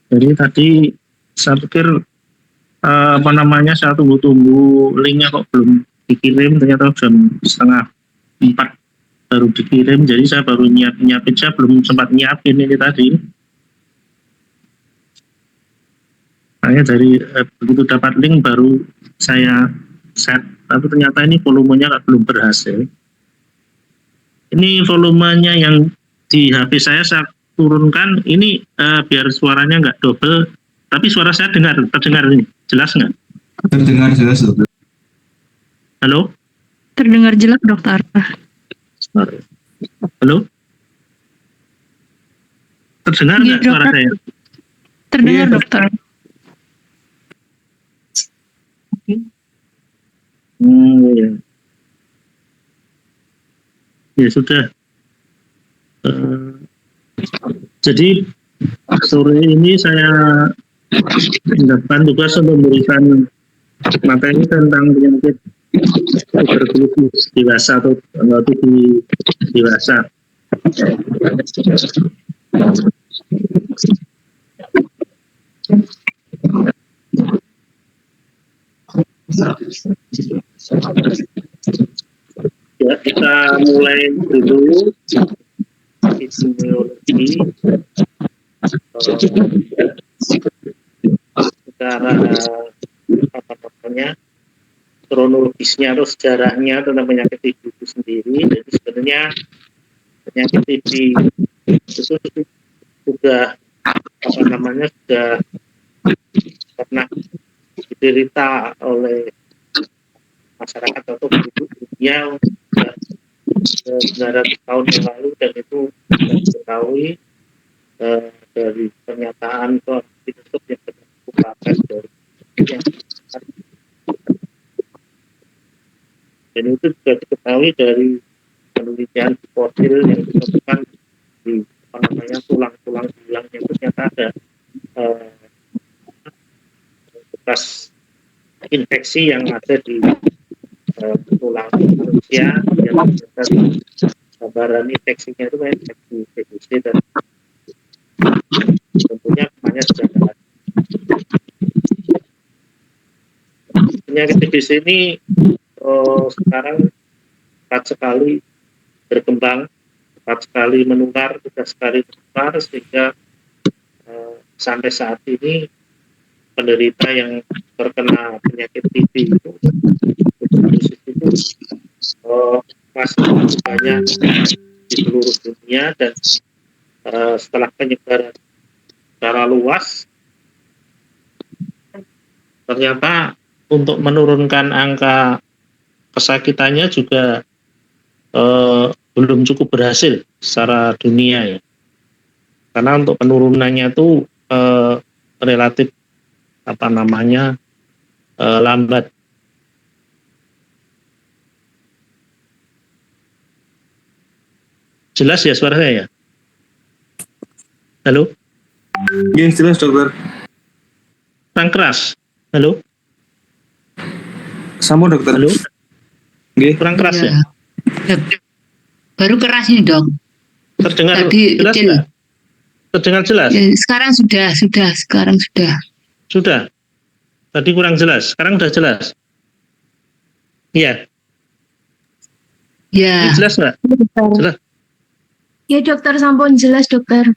Jadi tadi saya pikir saya tunggu-tunggu linknya kok belum dikirim, ternyata jam 3:30 baru dikirim, jadi saya baru nyiapin, saya belum sempat nyiapin ini tadi. Makanya dari begitu dapat link baru saya set, tapi ternyata ini volumenya belum berhasil. Ini volumenya yang di HP saya turunkan, ini biar suaranya nggak double, tapi suara saya terdengar ini, jelas nggak? Terdengar jelas, dokter. Halo? Terdengar jelas, dokter. Sorry. Halo? Terdengar nggak suara saya? Terdengar, dokter. Ya. Ya sudah. Jadi sore ini saya mendapatkan tugas untuk memberikan materi tentang penyakit tuberkulosis dewasa atau TB dewasa. Ya, kita mulai dulu epidemiologi secara kronologisnya atau sejarahnya tentang penyakit TB itu sendiri. Jadi sebenarnya penyakit TB itu sudah sudah pernah diderita oleh masyarakat atau penduduk dunia 900 tahun yang lalu, dan itu diketahui dari pernyataan filosof yang cukup pakai dari dan itu juga diketahui dari penelitian fosil yang ditemukan di tulang-tulang tulangnya itu ternyata ada bekas infeksi yang ada di tulang manusia, yang gambaran infeksinya itu kayak infeksi TBC, dan tentunya namanya sudah ada. Penyakit TBC ini sekarang cepat sekali berkembang, cepat sekali menular, mudah sekali menular, sehingga sampai saat ini penderita yang terkena penyakit TB itu masih banyak di seluruh dunia, dan setelah penyebaran secara luas, ternyata untuk menurunkan angka kesakitannya juga belum cukup berhasil secara dunia ya, karena untuk penurunannya itu relatif lambat. Jelas ya suara saya ya? Halo? Iya, jelas, dokter. Kurang keras? Halo? Sama, dokter. Halo? Kurang keras ya? Baru keras ini, dok. Terdengar tadi jelas nggak? Terdengar jelas? Ya, sekarang sudah. Sudah? Tadi kurang jelas, sekarang sudah jelas? Iya? Ya. Ini jelas nggak? Jelas? Ya, dokter, sampun jelas, dokter.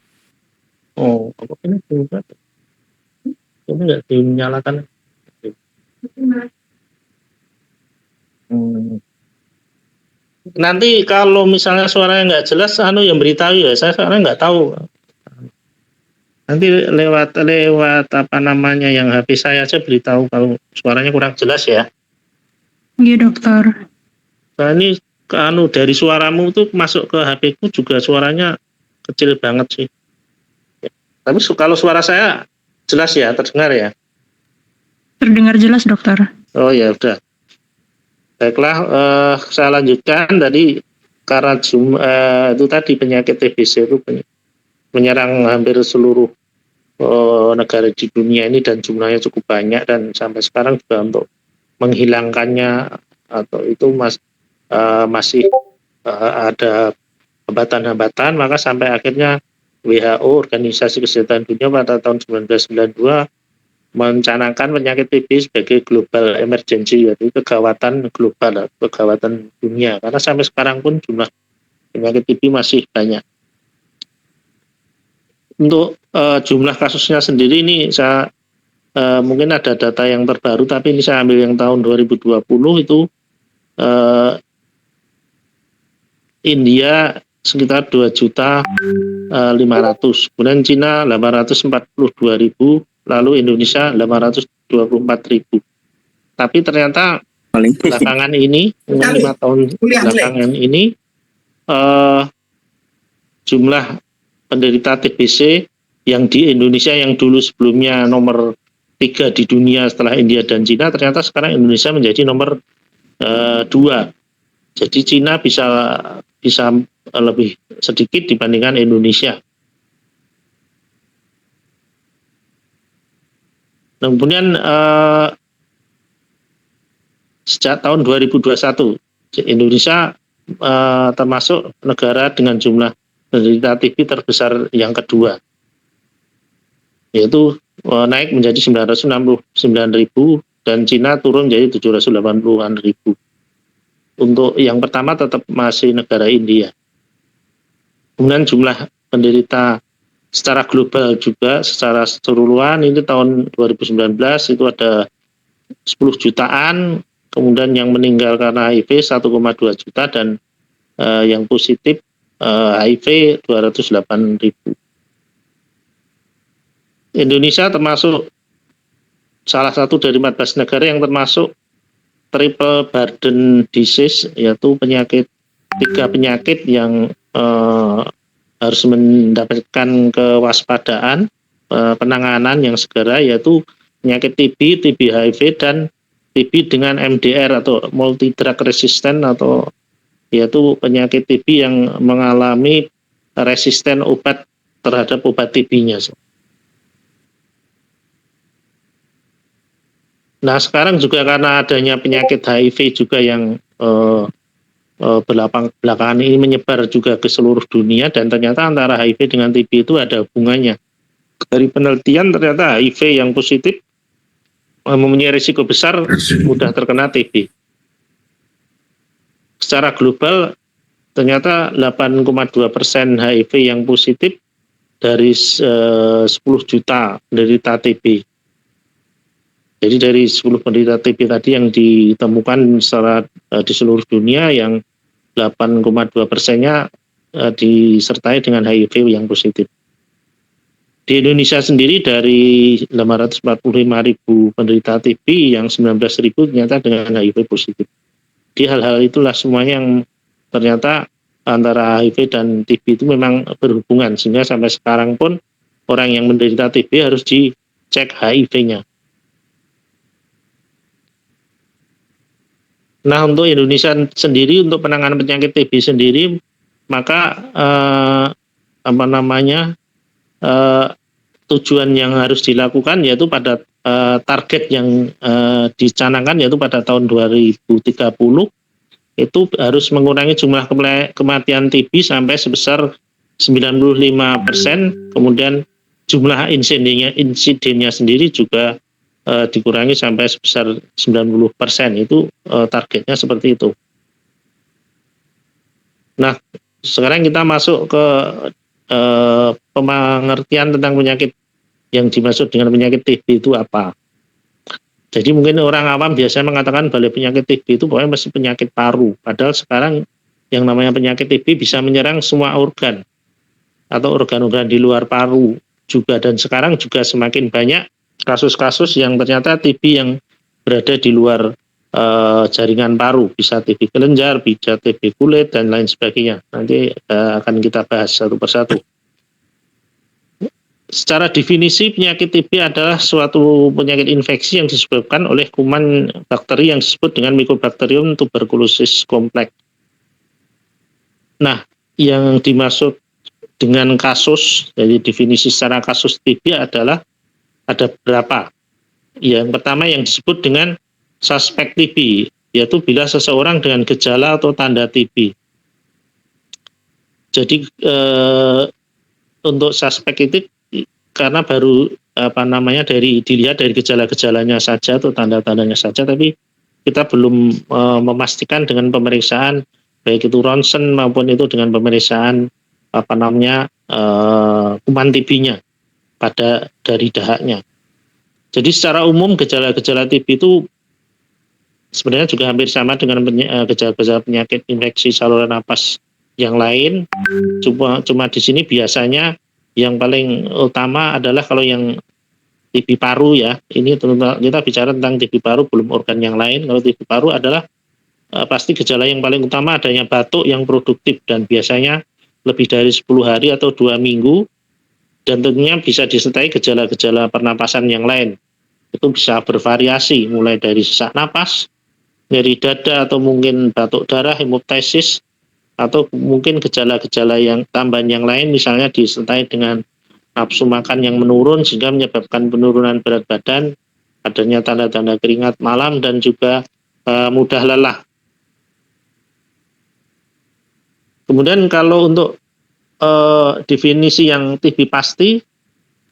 Oh, apa ini juga? Ini nggak dinyalakan. Nanti kalau misalnya suaranya nggak jelas, yang beritahu ya, saya sekarang nggak tahu. Nanti lewat yang HP saya aja beritahu kalau suaranya kurang jelas ya. Iya, dokter. Nah, ini dari suaramu tuh masuk ke HP ku juga suaranya kecil banget sih. Tapi kalau suara saya jelas ya, terdengar ya? Terdengar jelas, dokter. Oh ya udah. Baiklah, saya lanjutkan tadi, karena itu tadi penyakit TBC itu menyerang hampir seluruh negara di dunia ini, dan jumlahnya cukup banyak, dan sampai sekarang juga untuk menghilangkannya atau itu masih ada hambatan-hambatan, maka sampai akhirnya WHO, Organisasi Kesehatan Dunia, pada tahun 1992 mencanangkan penyakit TB sebagai global emergency, yaitu kegawatan global, kegawatan dunia. Karena sampai sekarang pun jumlah penyakit TB masih banyak. Untuk jumlah kasusnya sendiri ini saya mungkin ada data yang terbaru, tapi ini saya ambil yang tahun 2020 itu India sekitar 2.500.000, kemudian Cina 842.000, lalu Indonesia 824.000. Tapi ternyata belakangan ini, 5 tahun belakangan ini, jumlah penderita TBC yang di Indonesia yang dulu sebelumnya nomor 3 di dunia setelah India dan Cina, ternyata sekarang Indonesia menjadi nomor 2. Jadi Cina bisa lebih sedikit dibandingkan Indonesia. Kemudian sejak tahun 2021 Indonesia termasuk negara dengan jumlah penderita TB terbesar yang kedua, yaitu naik menjadi 969.000 dan Cina turun menjadi 780.000. Untuk yang pertama tetap masih negara India. Kemudian jumlah penderita secara global juga secara keseluruhan ini tahun 2019 itu ada 10 jutaan, kemudian yang meninggal karena HIV 1,2 juta dan yang positif HIV 208.000. Indonesia termasuk salah satu dari 14 negara yang termasuk triple burden disease, yaitu 3 penyakit yang harus mendapatkan kewaspadaan, penanganan yang segera, yaitu penyakit TB, TB HIV, dan TB dengan MDR atau multi drug resistant, atau yaitu penyakit TB yang mengalami resisten obat terhadap obat TB-nya. Nah sekarang juga karena adanya penyakit HIV juga yang belakangan ini menyebar juga ke seluruh dunia, dan ternyata antara HIV dengan TB itu ada hubungannya. Dari penelitian ternyata HIV yang positif mempunyai risiko besar mudah terkena TB. Secara global ternyata 8,2% HIV yang positif dari 10 juta penderita TB. Jadi dari 10 penderita TB tadi yang ditemukan secara di seluruh dunia, yang 8,2%-nya disertai dengan HIV yang positif. Di Indonesia sendiri dari 845.000 penderita TB, yang 19.000 ternyata dengan HIV positif. Di hal-hal itulah semuanya yang ternyata antara HIV dan TB itu memang berhubungan, sehingga sampai sekarang pun orang yang menderita TB harus dicek HIV-nya. Nah untuk Indonesia sendiri, untuk penanganan penyakit TB sendiri, maka tujuan yang harus dilakukan yaitu pada target yang dicanangkan, yaitu pada tahun 2030 itu harus mengurangi jumlah kematian TB sampai sebesar 95%, kemudian jumlah insidennya sendiri juga dikurangi sampai sebesar 90%, itu targetnya seperti itu. Nah sekarang kita masuk ke pengertian tentang penyakit yang dimaksud dengan penyakit TB itu apa. Jadi mungkin orang awam biasanya mengatakan bahwa penyakit TB itu pokoknya mesti penyakit paru, padahal sekarang yang namanya penyakit TB bisa menyerang semua organ atau organ-organ di luar paru juga, dan sekarang juga semakin banyak kasus-kasus yang ternyata TB yang berada di luar jaringan paru, bisa TB kelenjar, bisa TB kulit, dan lain sebagainya. Nanti akan kita bahas satu persatu. Secara definisi, penyakit TB adalah suatu penyakit infeksi yang disebabkan oleh kuman bakteri yang disebut dengan Mycobacterium tuberculosis complex. Nah, yang dimaksud dengan kasus, jadi definisi secara kasus TB adalah ada berapa. Yang pertama yang disebut dengan suspek TB, yaitu bila seseorang dengan gejala atau tanda TB. Jadi untuk suspek itu karena baru dilihat dari gejala-gejalanya saja atau tanda-tandanya saja, tapi kita belum memastikan dengan pemeriksaan baik itu ronsen maupun itu dengan pemeriksaan kuman TB-nya dari dahaknya. Jadi secara umum gejala-gejala TB itu sebenarnya juga hampir sama dengan gejala-gejala penyakit infeksi saluran napas yang lain. Cuma di sini biasanya yang paling utama adalah kalau yang TB paru ya. Ini kita bicara tentang TB paru, belum organ yang lain. Kalau TB paru adalah pasti gejala yang paling utama adanya batuk yang produktif dan biasanya lebih dari 10 hari atau 2 minggu, dan tentunya bisa disertai gejala-gejala pernapasan yang lain. Itu bisa bervariasi mulai dari sesak napas, nyeri dada, atau mungkin batuk darah, hemoptysis, atau mungkin gejala-gejala yang tambahan yang lain, misalnya disertai dengan nafsu makan yang menurun sehingga menyebabkan penurunan berat badan, adanya tanda-tanda keringat malam, dan juga mudah lelah. Kemudian kalau untuk definisi yang TB pasti,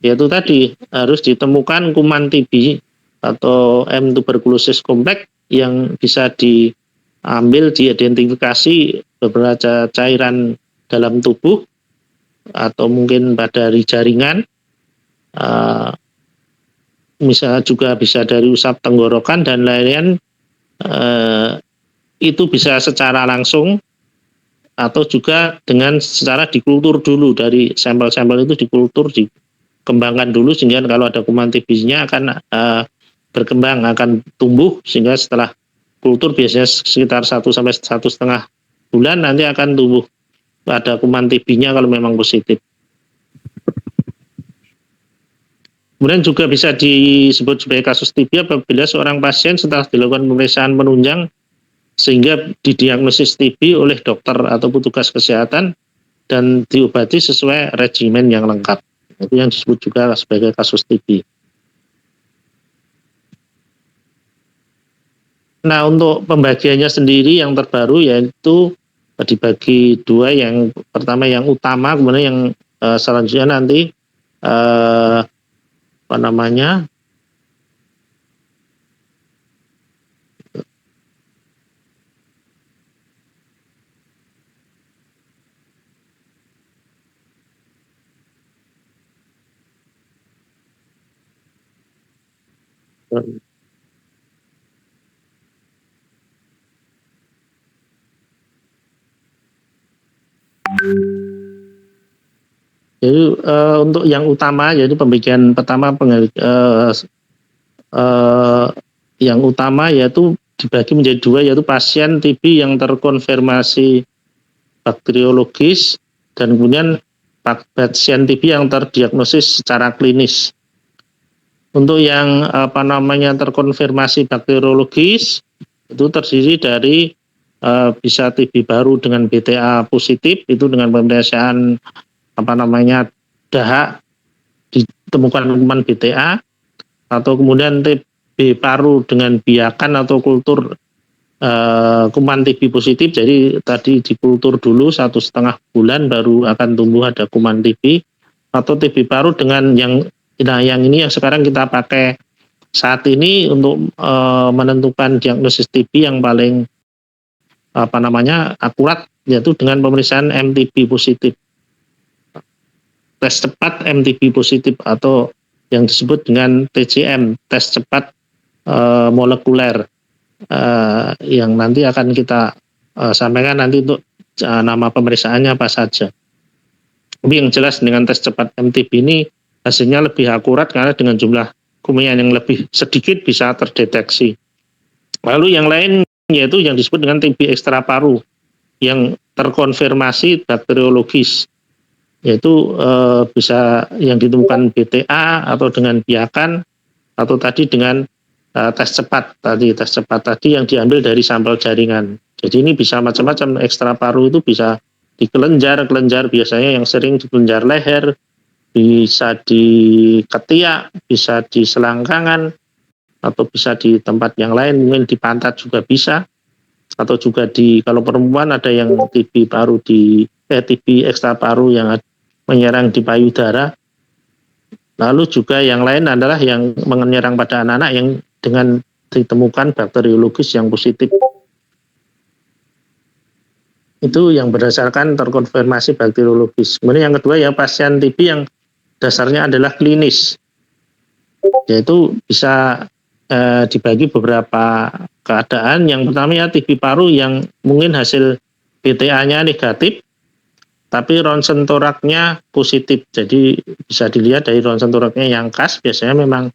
yaitu tadi harus ditemukan kuman TB atau M. tuberculosis complex yang bisa diambil, diidentifikasi beberapa cairan dalam tubuh atau mungkin pada jaringan, misalnya juga bisa dari usap tenggorokan dan lain-lain. Itu bisa secara langsung atau juga dengan secara dikultur dulu, dari sampel-sampel itu dikultur, dikembangkan dulu sehingga kalau ada kuman TB-nya akan berkembang, akan tumbuh, sehingga setelah kultur biasanya sekitar 1 sampai 1,5 bulan nanti akan tumbuh ada kuman TB-nya kalau memang positif. Kemudian juga bisa disebut sebagai kasus TB apabila seorang pasien setelah dilakukan pemeriksaan penunjang sehingga didiagnosis TB oleh dokter atau petugas kesehatan dan diobati sesuai regimen yang lengkap. Itu yang disebut juga sebagai kasus TB. Nah, untuk pembagiannya sendiri yang terbaru yaitu dibagi dua, yang pertama yang utama, kemudian yang selanjutnya nanti jadi untuk yang utama, yaitu pembagian pertama yang utama yaitu dibagi menjadi dua, yaitu pasien TB yang terkonfirmasi bakteriologis dan kemudian pasien TB yang terdiagnosis secara klinis. Untuk yang terkonfirmasi bakteriologis itu terdiri dari bisa TB baru dengan BTA positif, itu dengan pemeriksaan dahak ditemukan kuman BTA, atau kemudian TB paru dengan biakan atau kultur kuman TB positif, jadi tadi dikultur dulu 1,5 bulan baru akan tumbuh ada kuman TB, atau TB paru dengan yang ini yang sekarang kita pakai saat ini untuk menentukan diagnosis TB yang paling akurat, yaitu dengan pemeriksaan MTB positif, tes cepat MTB positif, atau yang disebut dengan TCM, tes cepat molekuler, yang nanti akan kita sampaikan nanti untuk nama pemeriksaannya apa saja. Tapi yang jelas dengan tes cepat MTB ini hasilnya lebih akurat karena dengan jumlah kuman yang lebih sedikit bisa terdeteksi. Lalu yang lain yaitu yang disebut dengan TB ekstra paru yang terkonfirmasi bakteriologis, yaitu bisa yang ditemukan BTA atau dengan biakan, atau tadi dengan tes cepat tadi yang diambil dari sampel jaringan. Jadi ini bisa macam-macam. Ekstra paru itu bisa di kelenjar biasanya yang sering di kelenjar leher, bisa di ketiak, bisa di selangkangan, atau bisa di tempat yang lain, mungkin di pantat juga bisa, atau juga kalau perempuan ada yang TB ekstra paru yang menyerang di payudara. Lalu juga yang lain adalah yang menyerang pada anak-anak yang dengan ditemukan bakteriologis yang positif. Itu yang berdasarkan terkonfirmasi bakteriologis. Kemudian yang kedua ya pasien TB yang dasarnya adalah klinis. Yaitu bisa dibagi beberapa keadaan. Yang pertama ya TB paru yang mungkin hasil BTA-nya negatif, tapi ronsen toraknya positif. Jadi bisa dilihat dari ronsen toraknya yang khas, biasanya memang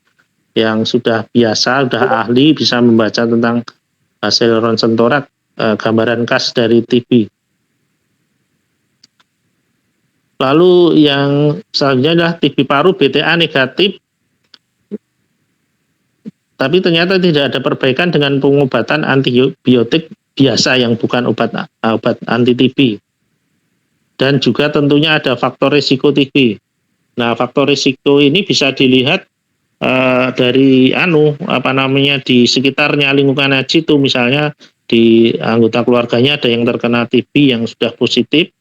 yang sudah biasa, sudah ahli, bisa membaca tentang hasil ronsen torak, gambaran khas dari TB. Lalu yang selanjutnya adalah TB paru BTA negatif, tapi ternyata tidak ada perbaikan dengan pengobatan antibiotik biasa yang bukan obat anti TB. Dan juga tentunya ada faktor risiko TB. Nah, faktor risiko ini bisa dilihat dari di sekitarnya lingkungan haji itu, misalnya di anggota keluarganya ada yang terkena TB yang sudah positif,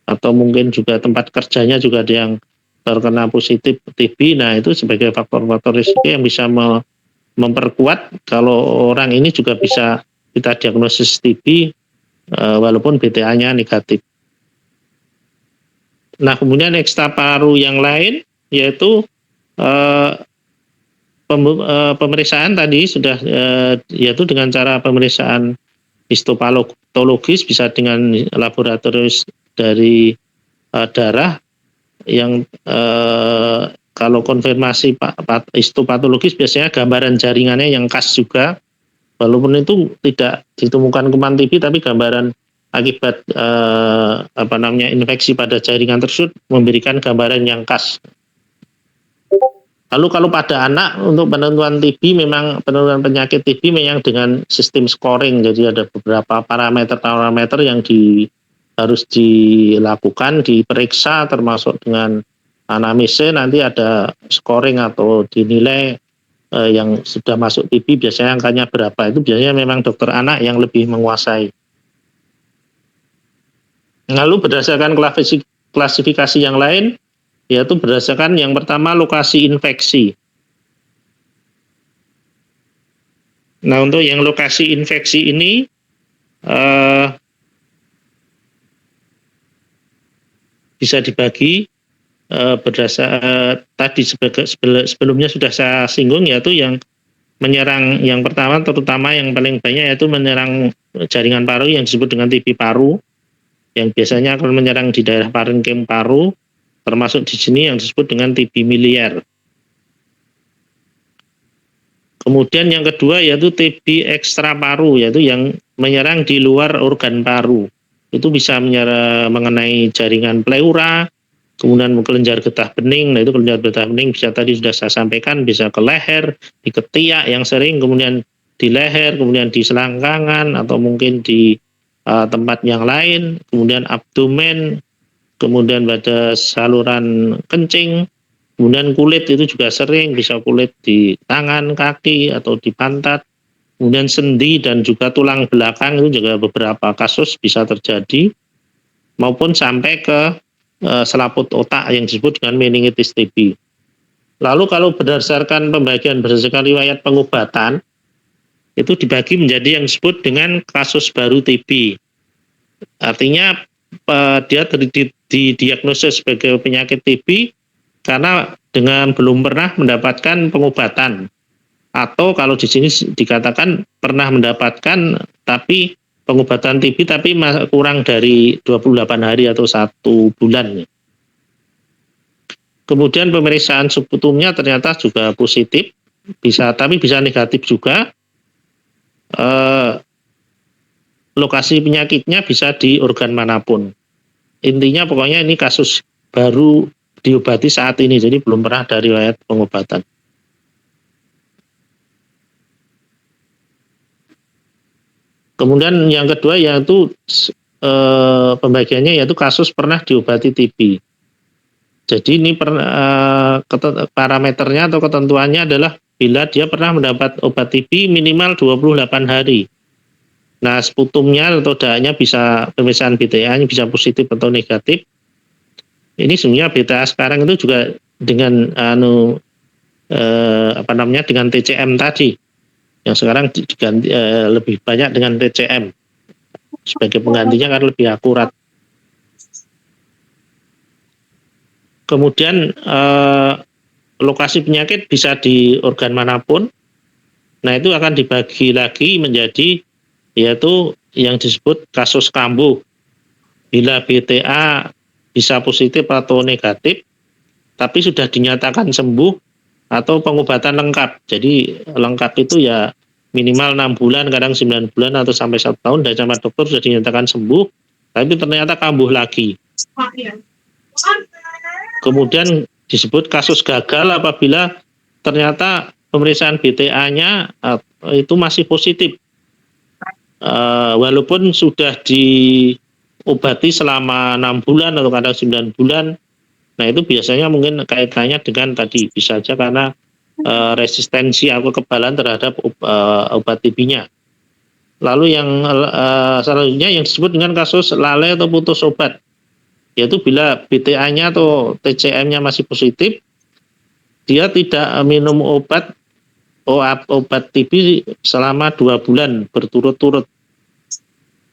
atau mungkin juga tempat kerjanya juga ada yang terkena positif TB. Nah, itu sebagai faktor-faktor risiko yang bisa memperkuat kalau orang ini juga bisa kita diagnosis TB walaupun BTA-nya negatif. Nah, kemudian ekstraparu yang lain yaitu pemeriksaan tadi sudah yaitu dengan cara pemeriksaan histopatologis, bisa dengan laboratorium dari darah yang kalau konfirmasi histopatologis biasanya gambaran jaringannya yang khas juga, walaupun itu tidak ditemukan kuman TB, tapi gambaran akibat infeksi pada jaringan tersebut memberikan gambaran yang khas. Lalu kalau pada anak untuk penentuan TB, memang penentuan penyakit TB memang dengan sistem scoring, jadi ada beberapa parameter yang harus dilakukan, diperiksa, termasuk dengan anamnesa. Nanti ada scoring atau dinilai yang sudah masuk TB, biasanya angkanya berapa, itu biasanya memang dokter anak yang lebih menguasai. Lalu berdasarkan klasifikasi yang lain, yaitu berdasarkan yang pertama lokasi infeksi. Nah, untuk yang lokasi infeksi ini bisa dibagi tadi sebelumnya sudah saya singgung, yaitu yang menyerang yang pertama, terutama yang paling banyak yaitu menyerang jaringan paru yang disebut dengan TB paru, yang biasanya akan menyerang di daerah parenkim paru, termasuk di sini yang disebut dengan TB miliar. Kemudian yang kedua yaitu TB ekstra paru, yaitu yang menyerang di luar organ paru. Itu bisa mengenai jaringan pleura, kemudian kelenjar getah bening. Nah, itu kelenjar getah bening bisa tadi sudah saya sampaikan, bisa ke leher, di ketiak yang sering, kemudian di leher, kemudian di selangkangan, atau mungkin di tempat yang lain, kemudian abdomen, kemudian pada saluran kencing, kemudian kulit itu juga sering, bisa kulit di tangan, kaki, atau di pantat, kemudian sendi dan juga tulang belakang, itu juga beberapa kasus bisa terjadi, maupun sampai ke selaput otak yang disebut dengan meningitis TB. Lalu kalau berdasarkan pembagian berdasarkan riwayat pengobatan, itu dibagi menjadi yang disebut dengan kasus baru TB. Artinya dia didiagnosis sebagai penyakit TB karena dengan belum pernah mendapatkan pengobatan, atau kalau di sini dikatakan pernah mendapatkan tapi pengobatan TB tapi kurang dari 28 hari atau 1 bulan. Kemudian pemeriksaan sputumnya ternyata juga positif, tapi bisa negatif juga. Lokasi penyakitnya bisa di organ manapun. Intinya pokoknya ini kasus baru diobati saat ini, jadi belum pernah ada riwayat pengobatan. Kemudian yang kedua yaitu pembagiannya yaitu kasus pernah diobati TB. Jadi ini parameternya atau ketentuannya adalah bila dia pernah mendapat obat TB minimal 28 hari. Nah, sputumnya atau darahnya bisa, pemeriksaan BTA-nya bisa positif atau negatif. Ini sebenarnya BTA sekarang itu juga dengan dengan TCM tadi, yang sekarang diganti lebih banyak dengan TCM sebagai penggantinya kan lebih akurat. Kemudian lokasi penyakit bisa di organ manapun. Nah, itu akan dibagi lagi menjadi yaitu yang disebut kasus kambuh. Bila BTA bisa positif atau negatif, tapi sudah dinyatakan sembuh atau pengobatan lengkap. Jadi lengkap itu ya minimal 6 bulan, kadang 9 bulan atau sampai 1 tahun dari sama dokter sudah dinyatakan sembuh, tapi ternyata kambuh lagi. Kemudian disebut kasus gagal apabila ternyata pemeriksaan BTA-nya itu masih positif. Walaupun sudah diobati selama 6 bulan atau kadang 9 bulan. Nah, itu biasanya mungkin kaitannya dengan tadi, bisa saja karena resistensi atau kekebalan terhadap obat TB-nya. Lalu yang selanjutnya yang disebut dengan kasus lalai atau putus obat, yaitu bila BTA-nya atau TCM-nya masih positif, dia tidak minum obat TB selama 2 bulan berturut-turut.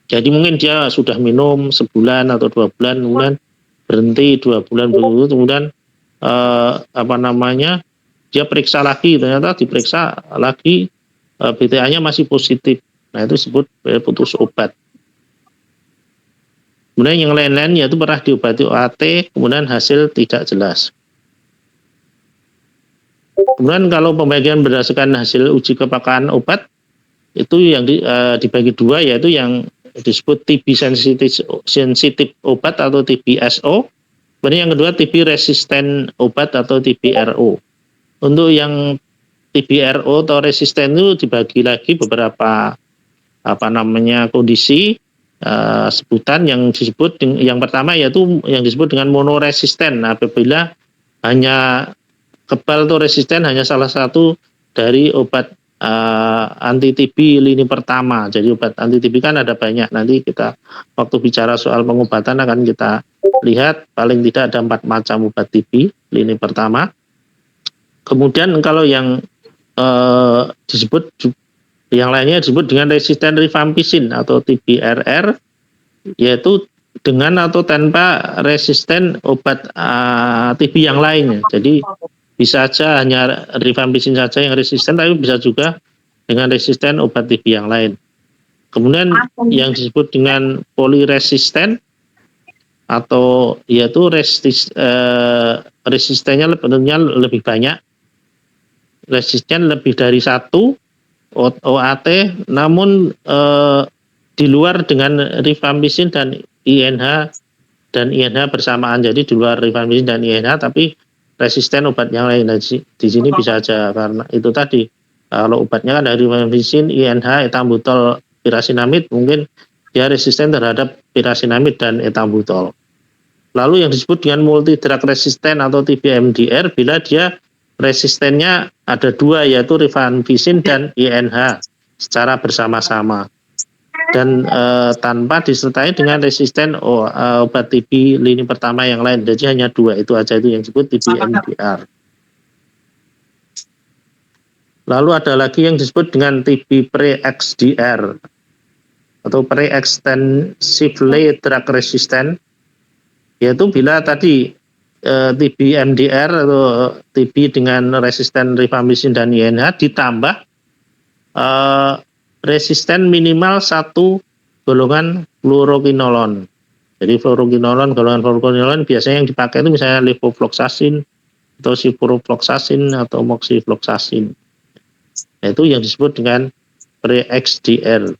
Jadi mungkin dia sudah minum sebulan atau 2 bulan, kemudian berhenti 2 bulan berturut-turut, kemudian dia periksa lagi, ternyata diperiksa lagi BTA-nya masih positif. Nah, itu disebut putus obat. Kemudian yang lain-lain yaitu pernah diobati OAT, kemudian hasil tidak jelas. Kemudian kalau pembagian berdasarkan hasil uji kepekaan obat, itu yang dibagi 2, yaitu yang disebut TB sensitif obat atau TBSO. Kemudian yang kedua TB resisten obat atau TBRO. Untuk yang TBRO atau resisten itu dibagi lagi beberapa kondisi sebutan yang disebut yang pertama yaitu yang disebut dengan monoresisten, apabila hanya kebal atau resisten hanya salah satu dari obat anti TB lini pertama. Jadi obat anti TB kan ada banyak. Nanti kita waktu bicara soal pengobatan akan kita lihat paling tidak ada 4 macam obat TB lini pertama. Kemudian kalau yang disebut yang lainnya disebut dengan resisten rifampicin atau TBRR, yaitu dengan atau tanpa resisten obat TB yang lainnya. Jadi bisa saja hanya rifampicin saja yang resisten, tapi bisa juga dengan resisten obat TB yang lain. Kemudian yang disebut dengan poliresisten atau yaitu resistennya lebih banyak, resisten lebih dari 1 OAT, namun di luar dengan rifampicin dan INH bersamaan. Jadi di luar rifampicin dan INH tapi resisten obat yang lain. Di sini bisa aja karena itu tadi, kalau obatnya kan dari rifampicin, INH, etambutol, pirasinamid, mungkin dia resisten terhadap pirasinamid dan etambutol. Lalu yang disebut dengan multidrug resisten atau TBMDR, bila dia resistennya ada 2, yaitu rifampicin dan INH secara bersama-sama dan tanpa disertai dengan resisten obat TB lini pertama yang lain. Jadi hanya 2 itu aja, itu yang disebut TBMDR. Lalu ada lagi yang disebut dengan TB pre-XDR atau pre-extensively drug resistant, yaitu bila tadi TB MDR atau TB dengan resisten rifampicin dan INH ditambah resisten minimal 1 golongan fluorokinolon. Jadi golongan fluorokinolon biasanya yang dipakai itu misalnya levofloxacin atau ciprofloxacin atau moxifloxacin. Itu yang disebut dengan pre-XDR.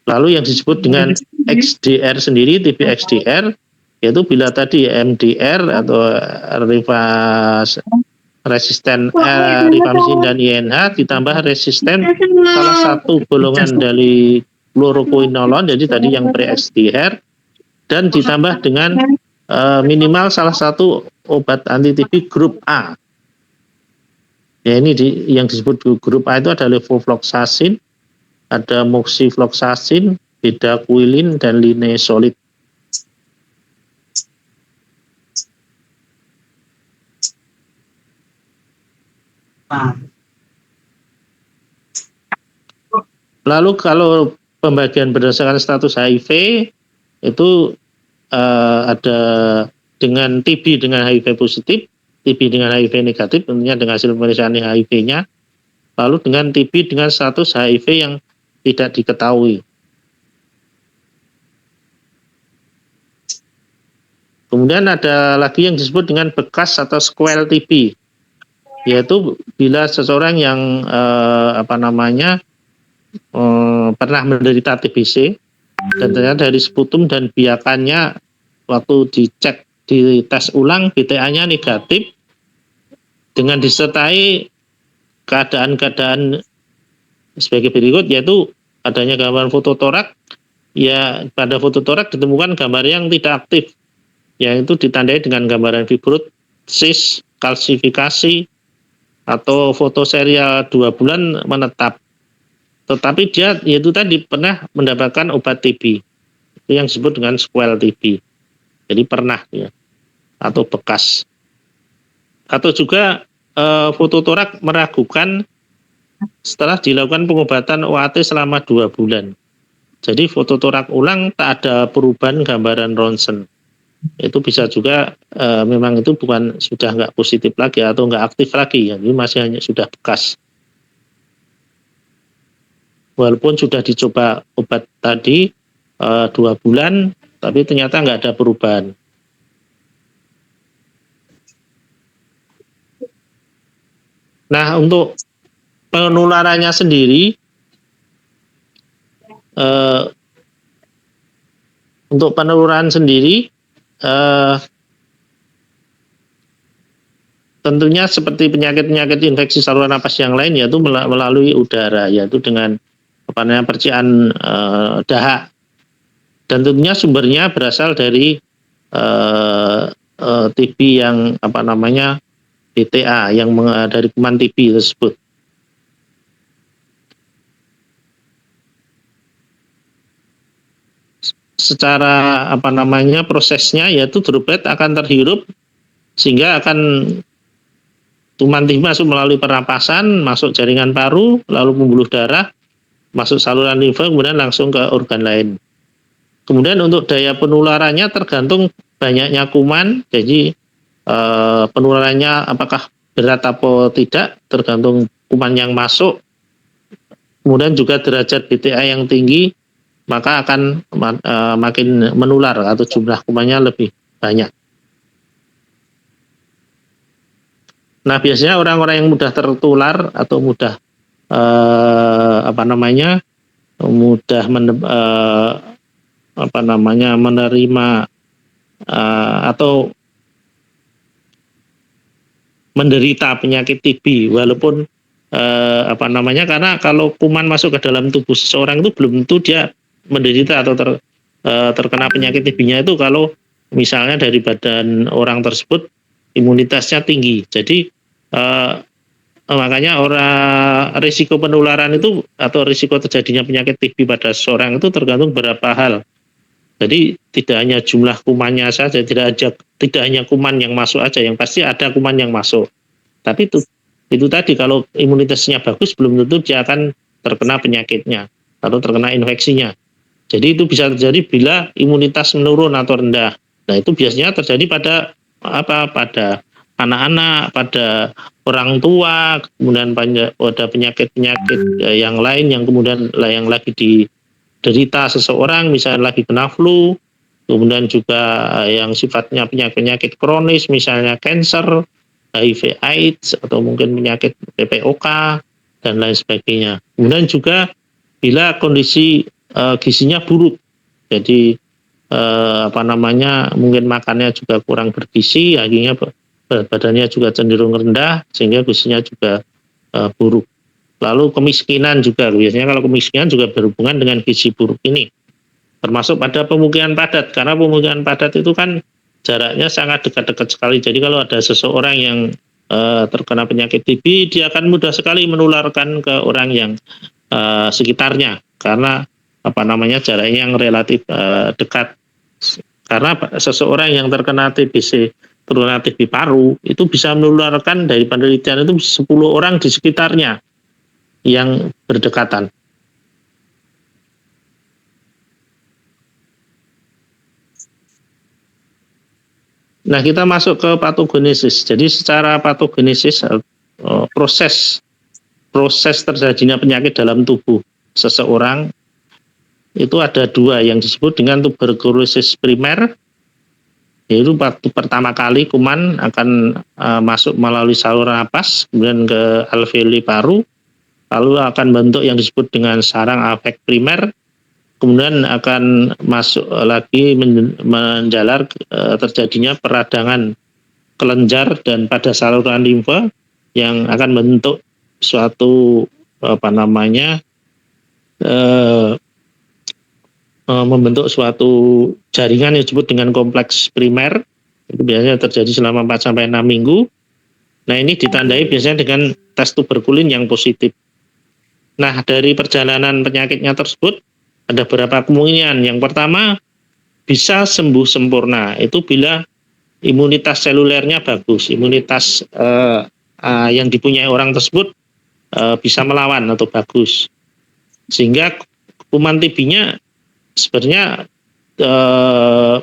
Lalu yang disebut dengan XDR sendiri, TB XDR, yaitu bila tadi MDR atau resisten rifampicin dan INH ditambah resisten salah satu golongan dari fluoroquinolon, jadi tadi yang pre-XDR, dan ditambah dengan minimal salah satu obat anti TB grup A. Ya, ini yang disebut grup A itu ada levofloxacin, ada moxifloxacin, bedaquiline, dan linezolid. Lalu kalau pembagian berdasarkan status HIV itu ada dengan TB dengan HIV positif, TB dengan HIV negatif, tentunya dengan hasil pemeriksaan HIV-nya, lalu dengan TB dengan status HIV yang tidak diketahui. Kemudian ada lagi yang disebut dengan bekas atau sequel TB, yaitu bila seseorang yang pernah menderita TBC dan ternyata dari sputum dan biakannya waktu dicek di tes ulang BTA-nya negatif dengan disertai keadaan-keadaan sebagai berikut, yaitu adanya gambar fototorak. Ya, pada fototorak ditemukan gambar yang tidak aktif, yaitu ditandai dengan gambaran fibrosis, kalsifikasi, atau foto serial 2 bulan menetap. Tetapi dia yaitu tadi pernah mendapatkan obat TB, itu yang disebut dengan sequel TB. Jadi pernah ya, atau bekas. Atau juga fototorak meragukan setelah dilakukan pengobatan OAT selama 2 bulan. Jadi fototorak ulang tak ada perubahan gambaran ronsen. Itu bisa juga memang itu bukan, sudah nggak positif lagi atau nggak aktif lagi ya, ini masih hanya sudah bekas. Walaupun sudah dicoba obat tadi 2 bulan, tapi ternyata nggak ada perubahan. Nah, untuk penularannya sendiri, untuk penularan sendiri tentunya seperti penyakit-penyakit infeksi saluran napas yang lain, yaitu melalui udara, yaitu dengan percikan dahak, dan tentunya sumbernya berasal dari TB yang BTA yang dari kuman TB tersebut. Secara prosesnya, yaitu droplet akan terhirup sehingga akan kuman TB masuk melalui pernapasan, masuk jaringan paru, lalu pembuluh darah, masuk saluran limfa, kemudian langsung ke organ lain. Kemudian untuk daya penularannya tergantung banyaknya kuman, jadi penularannya apakah berat atau tidak tergantung kuman yang masuk. Kemudian juga derajat BTA yang tinggi, maka akan makin menular atau jumlah kumannya lebih banyak. Nah, biasanya orang-orang yang mudah tertular atau mudah menerima atau menderita penyakit TB, walaupun karena kalau kuman masuk ke dalam tubuh seseorang itu belum tentu dia menderita atau terkena penyakit TB-nya itu kalau misalnya dari badan orang tersebut imunitasnya tinggi. Jadi makanya risiko penularan itu atau risiko terjadinya penyakit TB pada seseorang itu tergantung beberapa hal. Jadi tidak hanya jumlah kumannya saja, tidak hanya kuman yang masuk aja, yang pasti ada kuman yang masuk. Tapi itu tadi, kalau imunitasnya bagus belum tentu dia akan terkena penyakitnya atau terkena infeksinya. Jadi itu bisa terjadi bila imunitas menurun atau rendah. Nah, itu biasanya terjadi pada anak-anak, pada orang tua, kemudian pada penyakit-penyakit yang lain yang kemudian yang lagi diderita seseorang, misalnya lagi kena flu, kemudian juga yang sifatnya penyakit kronis, misalnya kanker, HIV AIDS, atau mungkin penyakit PPOK, dan lain sebagainya. Kemudian juga bila kondisi gizinya buruk, jadi mungkin makannya juga kurang bergizi, akhirnya berat badannya juga cenderung rendah, sehingga gizinya juga buruk. Lalu kemiskinan juga, biasanya kalau kemiskinan juga berhubungan dengan gizi buruk ini, termasuk pada pemukiman padat, karena pemukiman padat itu kan jaraknya sangat dekat-dekat sekali. Jadi kalau ada seseorang yang terkena penyakit TB, dia akan mudah sekali menularkan ke orang yang sekitarnya, karena jaraknya yang relatif dekat. Karena seseorang yang terkena TBC turunan TB paru itu bisa menularkan dari penelitian itu 10 orang di sekitarnya yang berdekatan. Nah, kita masuk ke patogenesis. Jadi secara patogenesis proses terjadinya penyakit dalam tubuh seseorang itu ada 2 yang disebut dengan tuberkulosis primer, yaitu waktu pertama kali kuman akan masuk melalui saluran napas kemudian ke alveoli paru, lalu akan bentuk yang disebut dengan sarang afek primer, kemudian akan masuk lagi menjalar terjadinya peradangan kelenjar dan pada saluran limfa yang akan membentuk suatu membentuk suatu jaringan yang disebut dengan kompleks primer. Itu biasanya terjadi selama 4-6 minggu. Nah, ini ditandai biasanya dengan tes tuberkulin yang positif. Nah, dari perjalanan penyakitnya tersebut ada beberapa kemungkinan. Yang pertama, bisa sembuh sempurna. Itu bila imunitas selulernya bagus, imunitas yang dipunyai orang tersebut bisa melawan atau bagus. Sehingga kuman TB-nya sebenarnya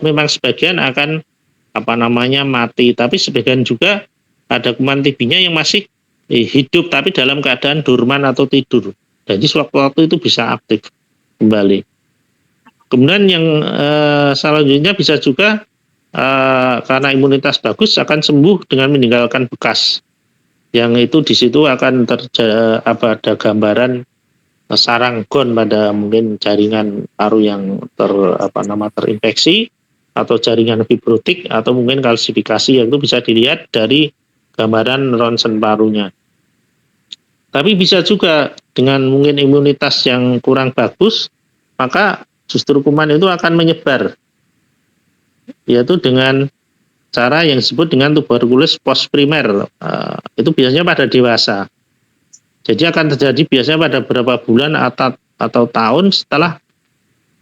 memang sebagian akan mati, tapi sebagian juga ada kuman TB-nya yang masih hidup tapi dalam keadaan dorman atau tidur. Jadi sewaktu-waktu itu bisa aktif kembali. Kemudian yang selanjutnya bisa juga karena imunitas bagus akan sembuh dengan meninggalkan bekas. Yang itu di situ akan ada gambaran sarang gon pada mungkin jaringan paru yang terinfeksi atau jaringan fibrotik atau mungkin kalsifikasi yang itu bisa dilihat dari gambaran ronsen parunya. Tapi bisa juga dengan mungkin imunitas yang kurang bagus, maka justru kuman itu akan menyebar, yaitu dengan cara yang disebut dengan tuberkulosis postprimer. Itu biasanya pada dewasa. Jadi akan terjadi biasanya pada beberapa bulan atau tahun setelah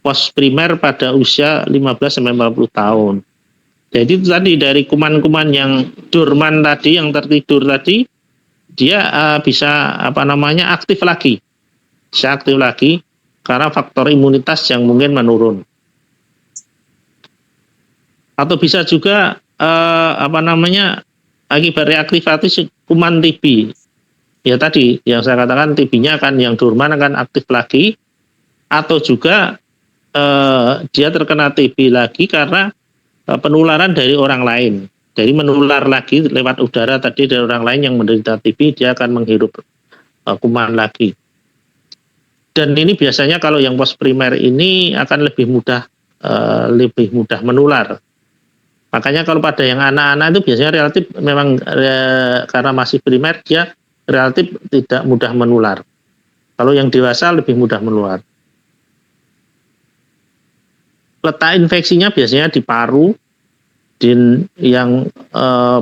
postprimer pada usia 15-40 tahun. Jadi itu tadi dari kuman-kuman yang dorman tadi, yang tertidur tadi, dia bisa aktif lagi. Bisa aktif lagi karena faktor imunitas yang mungkin menurun. Atau bisa juga akibat reaktivasi kuman TB. Ya tadi yang saya katakan TB-nya akan yang dorman akan aktif lagi, atau juga dia terkena TB lagi karena penularan dari orang lain. Jadi menular lagi lewat udara tadi dari orang lain yang menderita TB, dia akan menghirup kuman lagi. Dan ini biasanya kalau yang postprimer ini akan lebih mudah menular. Makanya kalau pada yang anak-anak itu biasanya relatif memang karena masih primer dia relatif tidak mudah menular. Kalau yang dewasa lebih mudah menular. Letak infeksinya biasanya di paru, yang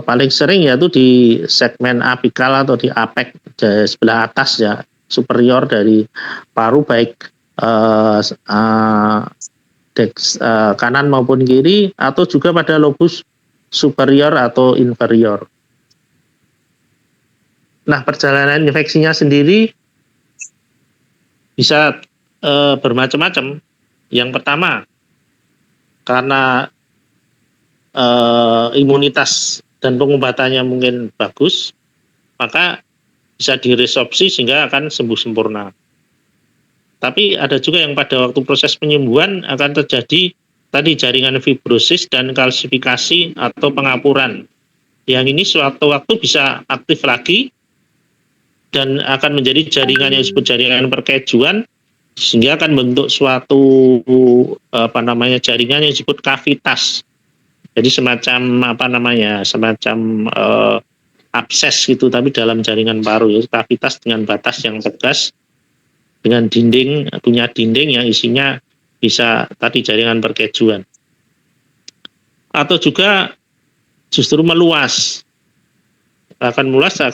paling sering yaitu di segmen apikal atau di apek di sebelah atas ya, superior dari paru, baik kanan maupun kiri, atau juga pada lobus superior atau inferior. Nah, perjalanan infeksinya sendiri bisa bermacam-macam. Yang pertama, karena imunitas dan pengobatannya mungkin bagus, maka bisa diresorpsi sehingga akan sembuh sempurna. Tapi ada juga yang pada waktu proses penyembuhan akan terjadi tadi jaringan fibrosis dan kalsifikasi atau pengapuran. Yang ini suatu waktu bisa aktif lagi dan akan menjadi jaringan yang disebut jaringan perkejuan, sehingga akan bentuk suatu jaringan yang disebut kavitas. Jadi semacam abses gitu, tapi dalam jaringan paru, ya, kavitas dengan batas yang tegas, dengan punya dinding yang isinya bisa tadi jaringan perkejuan. Atau juga justru meluas, akan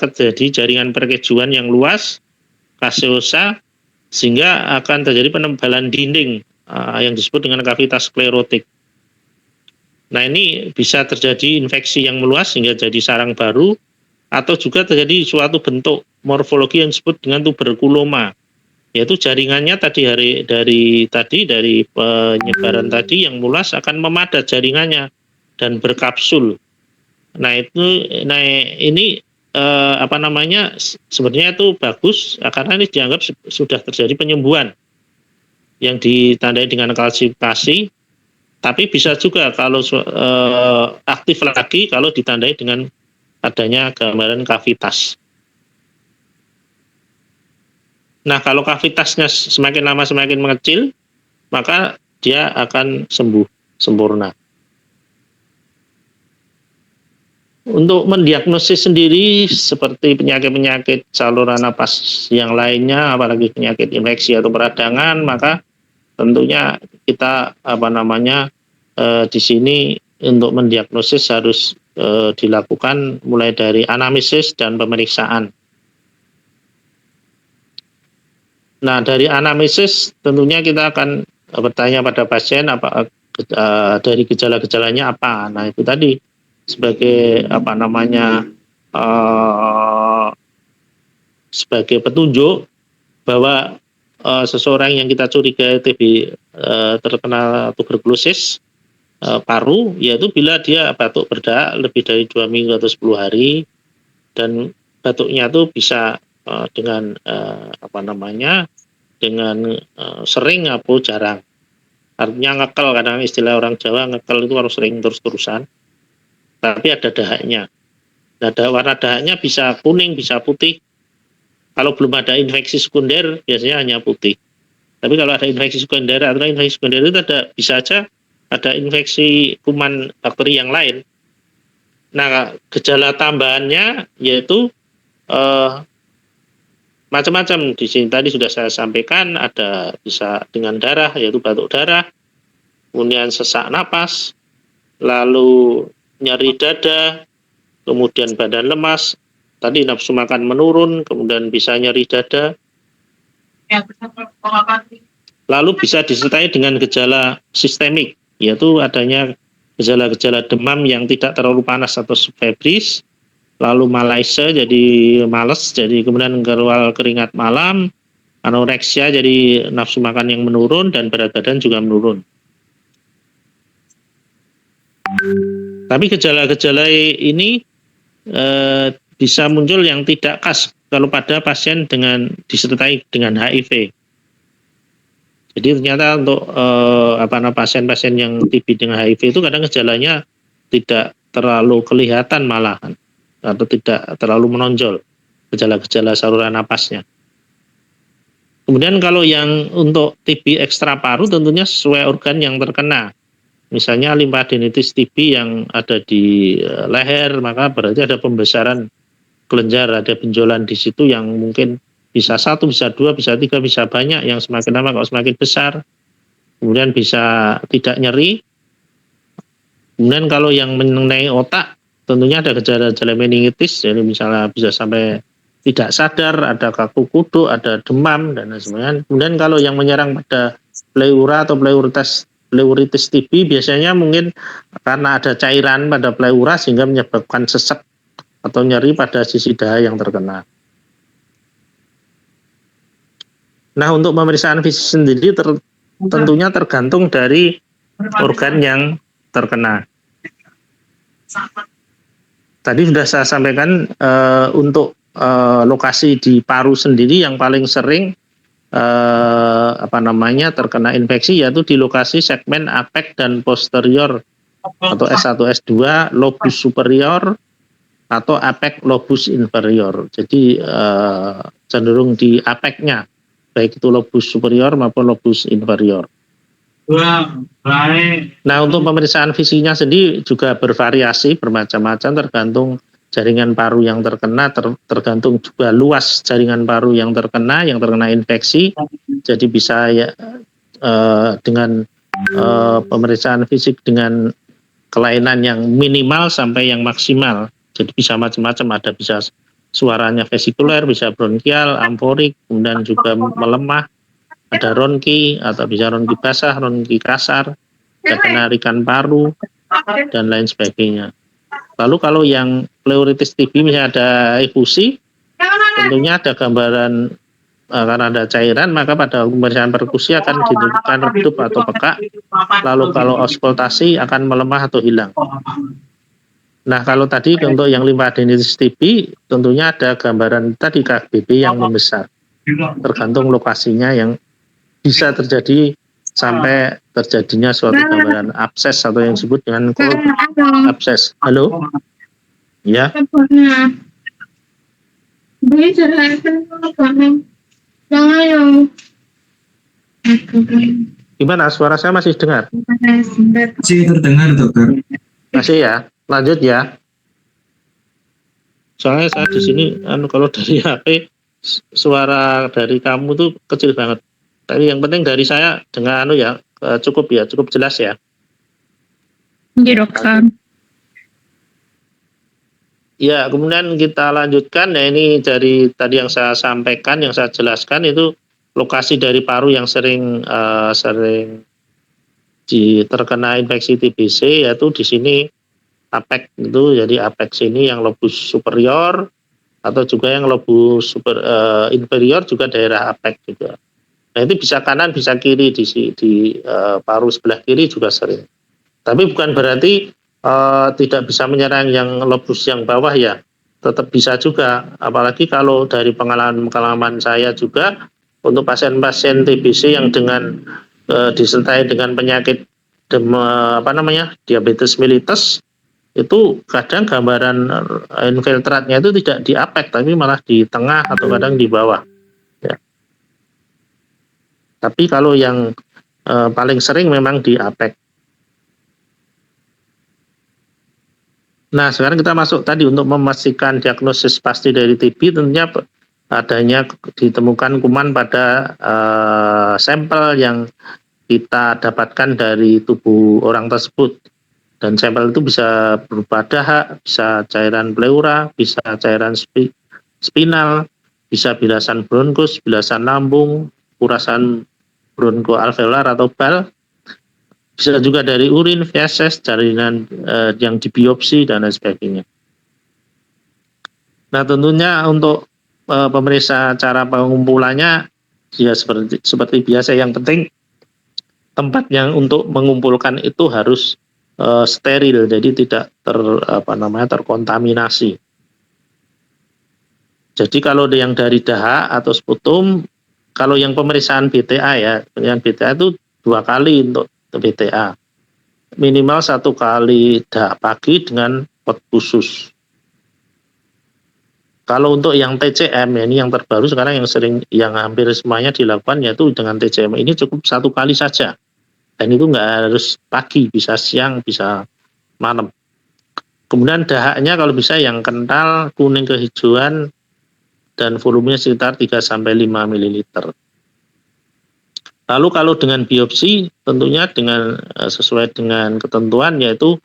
jadi jaringan perkejuan yang luas, kaseosa, sehingga akan terjadi penebalan dinding yang disebut dengan kavitas sklerotik. Nah, ini bisa terjadi infeksi yang meluas hingga jadi sarang baru, atau juga terjadi suatu bentuk morfologi yang disebut dengan tuberkuloma, yaitu jaringannya dari penyebaran tadi yang meluas akan memadat jaringannya dan berkapsul. Nah, ini sebenarnya itu bagus karena ini dianggap sudah terjadi penyembuhan yang ditandai dengan kalsifikasi, tapi bisa juga kalau aktif lagi kalau ditandai dengan adanya gambaran kavitas. Nah, kalau kavitasnya semakin lama semakin mengecil, maka dia akan sembuh sempurna. Untuk mendiagnosis sendiri seperti penyakit-penyakit saluran napas yang lainnya, apalagi penyakit infeksi atau peradangan, maka tentunya kita di sini untuk mendiagnosis harus dilakukan mulai dari anamnesis dan pemeriksaan. Nah, dari anamnesis tentunya kita akan bertanya pada pasien dari gejala-gejalanya apa. Nah, itu tadi sebagai sebagai petunjuk bahwa seseorang yang kita curigai TB terkena tuberkulosis paru, yaitu bila dia batuk berdahak lebih dari 2 minggu atau 10 hari, dan batuknya itu bisa dengan sering atau jarang. Artinya ngekel, kadang istilah orang Jawa ngekel itu harus sering terus-terusan, tapi ada dahaknya. Nah, warna dahaknya bisa kuning, bisa putih. Kalau belum ada infeksi sekunder, biasanya hanya putih. Tapi kalau ada infeksi sekunder, atau infeksi sekunder itu bisa aja ada infeksi kuman bakteri yang lain. Nah, gejala tambahannya yaitu macam-macam. Di sini tadi sudah saya sampaikan, ada bisa dengan darah, yaitu batuk darah, kemudian sesak napas, lalu nyeri dada, kemudian badan lemas, tadi nafsu makan menurun, kemudian bisa nyeri dada. Lalu bisa disertai dengan gejala sistemik, yaitu adanya gejala-gejala demam yang tidak terlalu panas atau subfebris, lalu malaise jadi males, jadi kemudian keluar keringat malam, anoreksia jadi nafsu makan yang menurun, dan berat badan juga menurun. Tapi gejala-gejala ini bisa muncul yang tidak khas kalau pada pasien disertai dengan HIV. Jadi ternyata untuk pasien-pasien yang TB dengan HIV itu kadang gejalanya tidak terlalu kelihatan malahan, atau tidak terlalu menonjol gejala-gejala saluran napasnya. Kemudian kalau yang untuk TB ekstra paru tentunya sesuai organ yang terkena. Misalnya limfadenitis TB yang ada di leher, maka berarti ada pembesaran kelenjar, ada benjolan di situ yang mungkin bisa 1, bisa 2, bisa 3, bisa banyak, yang semakin lama kalau semakin besar. Kemudian bisa tidak nyeri. Kemudian kalau yang mengenai otak, tentunya ada gejala-gejala meningitis, jadi misalnya bisa sampai tidak sadar, ada kaku kuduk, ada demam, dan lain sebagainya. Kemudian kalau yang menyerang pada pleura atau pleuritis TB, biasanya mungkin karena ada cairan pada pleura sehingga menyebabkan sesek atau nyeri pada sisi dahi yang terkena. Nah, untuk pemeriksaan fisik sendiri tentunya tergantung dari organ yang terkena. Tadi sudah saya sampaikan untuk lokasi di paru sendiri yang paling sering terkena infeksi yaitu di lokasi segmen apek dan posterior atau S1 S2, lobus superior atau apek lobus inferior. Jadi cenderung di apeknya, baik itu lobus superior maupun lobus inferior. Nah, untuk pemeriksaan fisiknya sendiri juga bervariasi, bermacam-macam, tergantung jaringan paru yang terkena, tergantung juga luas jaringan paru yang terkena infeksi. Jadi bisa dengan pemeriksaan fisik dengan kelainan yang minimal sampai yang maksimal. Jadi bisa macam-macam, ada bisa suaranya vesikuler, bisa bronkial, amforik, kemudian juga melemah, ada ronki, atau bisa ronki basah, ronki kasar, ada penarikan paru, dan lain sebagainya. Lalu kalau yang pleuritis TB misalnya ada efusi, tentunya ada gambaran karena ada cairan, maka pada pemeriksaan perkusi akan ditentukan redup atau pekak. Lalu kalau auskultasi akan melemah atau hilang. Nah, kalau tadi untuk yang limfadenitis TB, tentunya ada gambaran tadi KBB yang membesar. Tergantung lokasinya yang bisa terjadi sampai terjadinya suatu gambaran abses atau yang disebut dengan cold abses. Halo? Ya. Gimana? Suara saya masih dengar? Masih terdengar, dokter. Masih ya? Lanjut ya. Soalnya saya di sini, kalau dari HP, suara dari kamu tuh kecil banget. Tapi yang penting dari saya dengan cukup jelas ya. Iya dokter. Ya, kemudian kita lanjutkan ya, ini dari tadi yang saya sampaikan, yang saya jelaskan itu lokasi dari paru yang sering terkena infeksi TBC, yaitu di sini apex itu. Jadi apex ini yang lobus superior atau juga yang lobus inferior juga daerah apex juga. Nah, itu bisa kanan bisa kiri di paru sebelah kiri juga sering. Tapi bukan berarti tidak bisa menyerang yang lobus yang bawah ya, tetap bisa juga. Apalagi kalau dari pengalaman saya juga untuk pasien-pasien TBC yang dengan disertai dengan penyakit diabetes mellitus, itu kadang gambaran infiltratnya itu tidak di apex tapi malah di tengah atau kadang di bawah. Ya. Tapi kalau yang paling sering memang di apex. Nah, sekarang kita masuk tadi untuk memastikan diagnosis pasti dari TB, tentunya adanya ditemukan kuman pada sampel yang kita dapatkan dari tubuh orang tersebut. Dan sampel itu bisa berupa dahak, bisa cairan pleura, bisa cairan spinal, bisa bilasan bronkus, bilasan lambung, urasan bronkoalveolar atau bal, bisa juga dari urin, feses, jaringan yang dibiopsi dan lain sebagainya. Nah, tentunya untuk pemeriksa cara pengumpulannya ya seperti biasa, yang penting tempat yang untuk mengumpulkan itu harus steril, jadi tidak terkontaminasi. Jadi kalau yang dari dahak atau sputum, kalau yang pemeriksaan BTA ya, yang BTA itu 2 kali untuk BTA, minimal 1 kali dahak pagi dengan pot khusus. Kalau untuk yang TCM, ini yang terbaru sekarang yang hampir semuanya dilakukan yaitu dengan TCM ini cukup 1 kali saja, dan itu nggak harus pagi, bisa siang, bisa malam. Kemudian dahaknya kalau bisa yang kental, kuning kehijauan, dan volumenya sekitar 3-5 ml. Lalu kalau dengan biopsi, tentunya dengan sesuai dengan ketentuan, yaitu